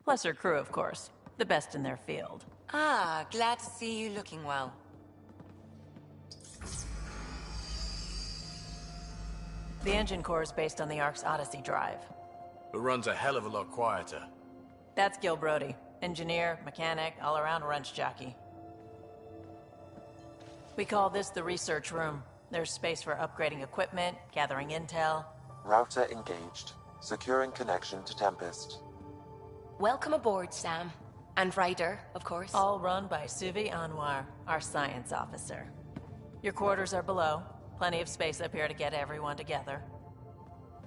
Plus her crew, of course. The best in their field. Ah, glad to see you looking well. The engine core is based on the Ark's Odyssey drive. It runs a hell of a lot quieter. That's Gil Brody. Engineer, mechanic, all-around wrench jockey. We call this the research room. There's space for upgrading equipment, gathering intel. Router engaged. Securing connection to Tempest. Welcome aboard, Sam. And Ryder, of course. All run by Suvi Anwar, our science officer. Your quarters are below. Plenty of space up here to get everyone together.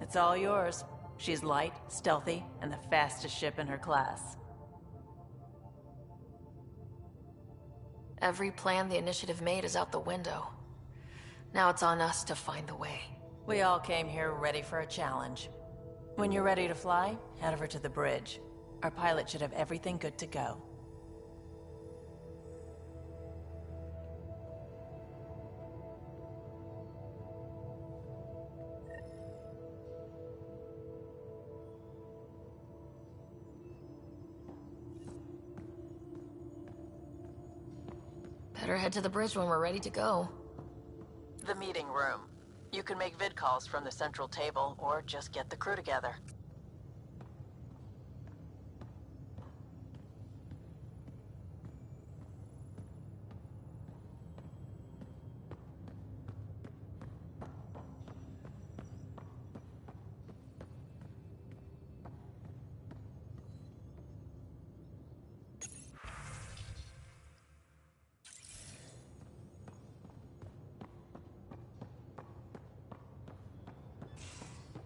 It's all yours. She's light, stealthy, and the fastest ship in her class. Every plan the Initiative made is out the window. Now it's on us to find the way. We all came here ready for a challenge. When you're ready to fly, head over to the bridge. Our pilot should have everything good to go. Better head to the bridge when we're ready to go. The meeting room. You can make vid calls from the central table, or just get the crew together.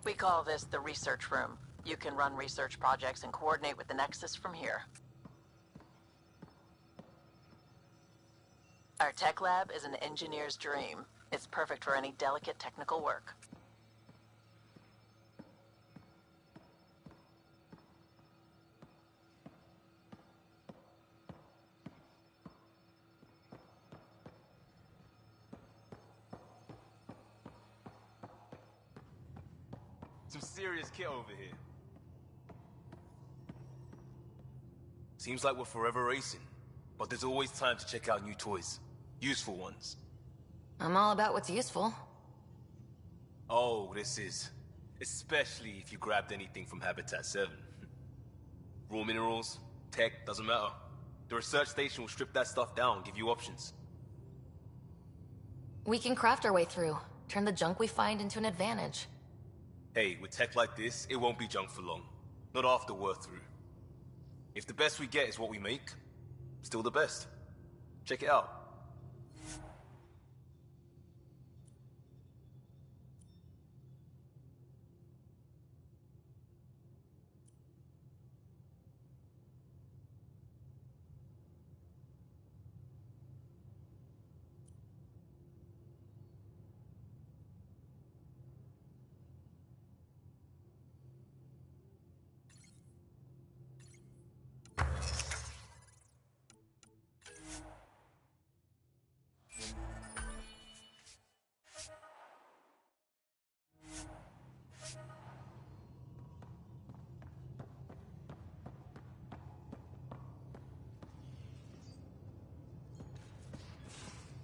We call this the research room. You can run research projects and coordinate with the Nexus from here. Our tech lab is an engineer's dream. It's perfect for any delicate technical work. Some serious kit over here. Seems like we're forever racing, but there's always time to check out new toys. Useful ones. I'm all about what's useful. Oh, this is. Especially if you grabbed anything from Habitat 7. Raw minerals, tech, doesn't matter. The research station will strip that stuff down, give you options. We can craft our way through. Turn the junk we find into an advantage. Hey, with tech like this, it won't be junk for long. Not after we're through. If the best we get is what we make, still the best. Check it out.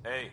Hey.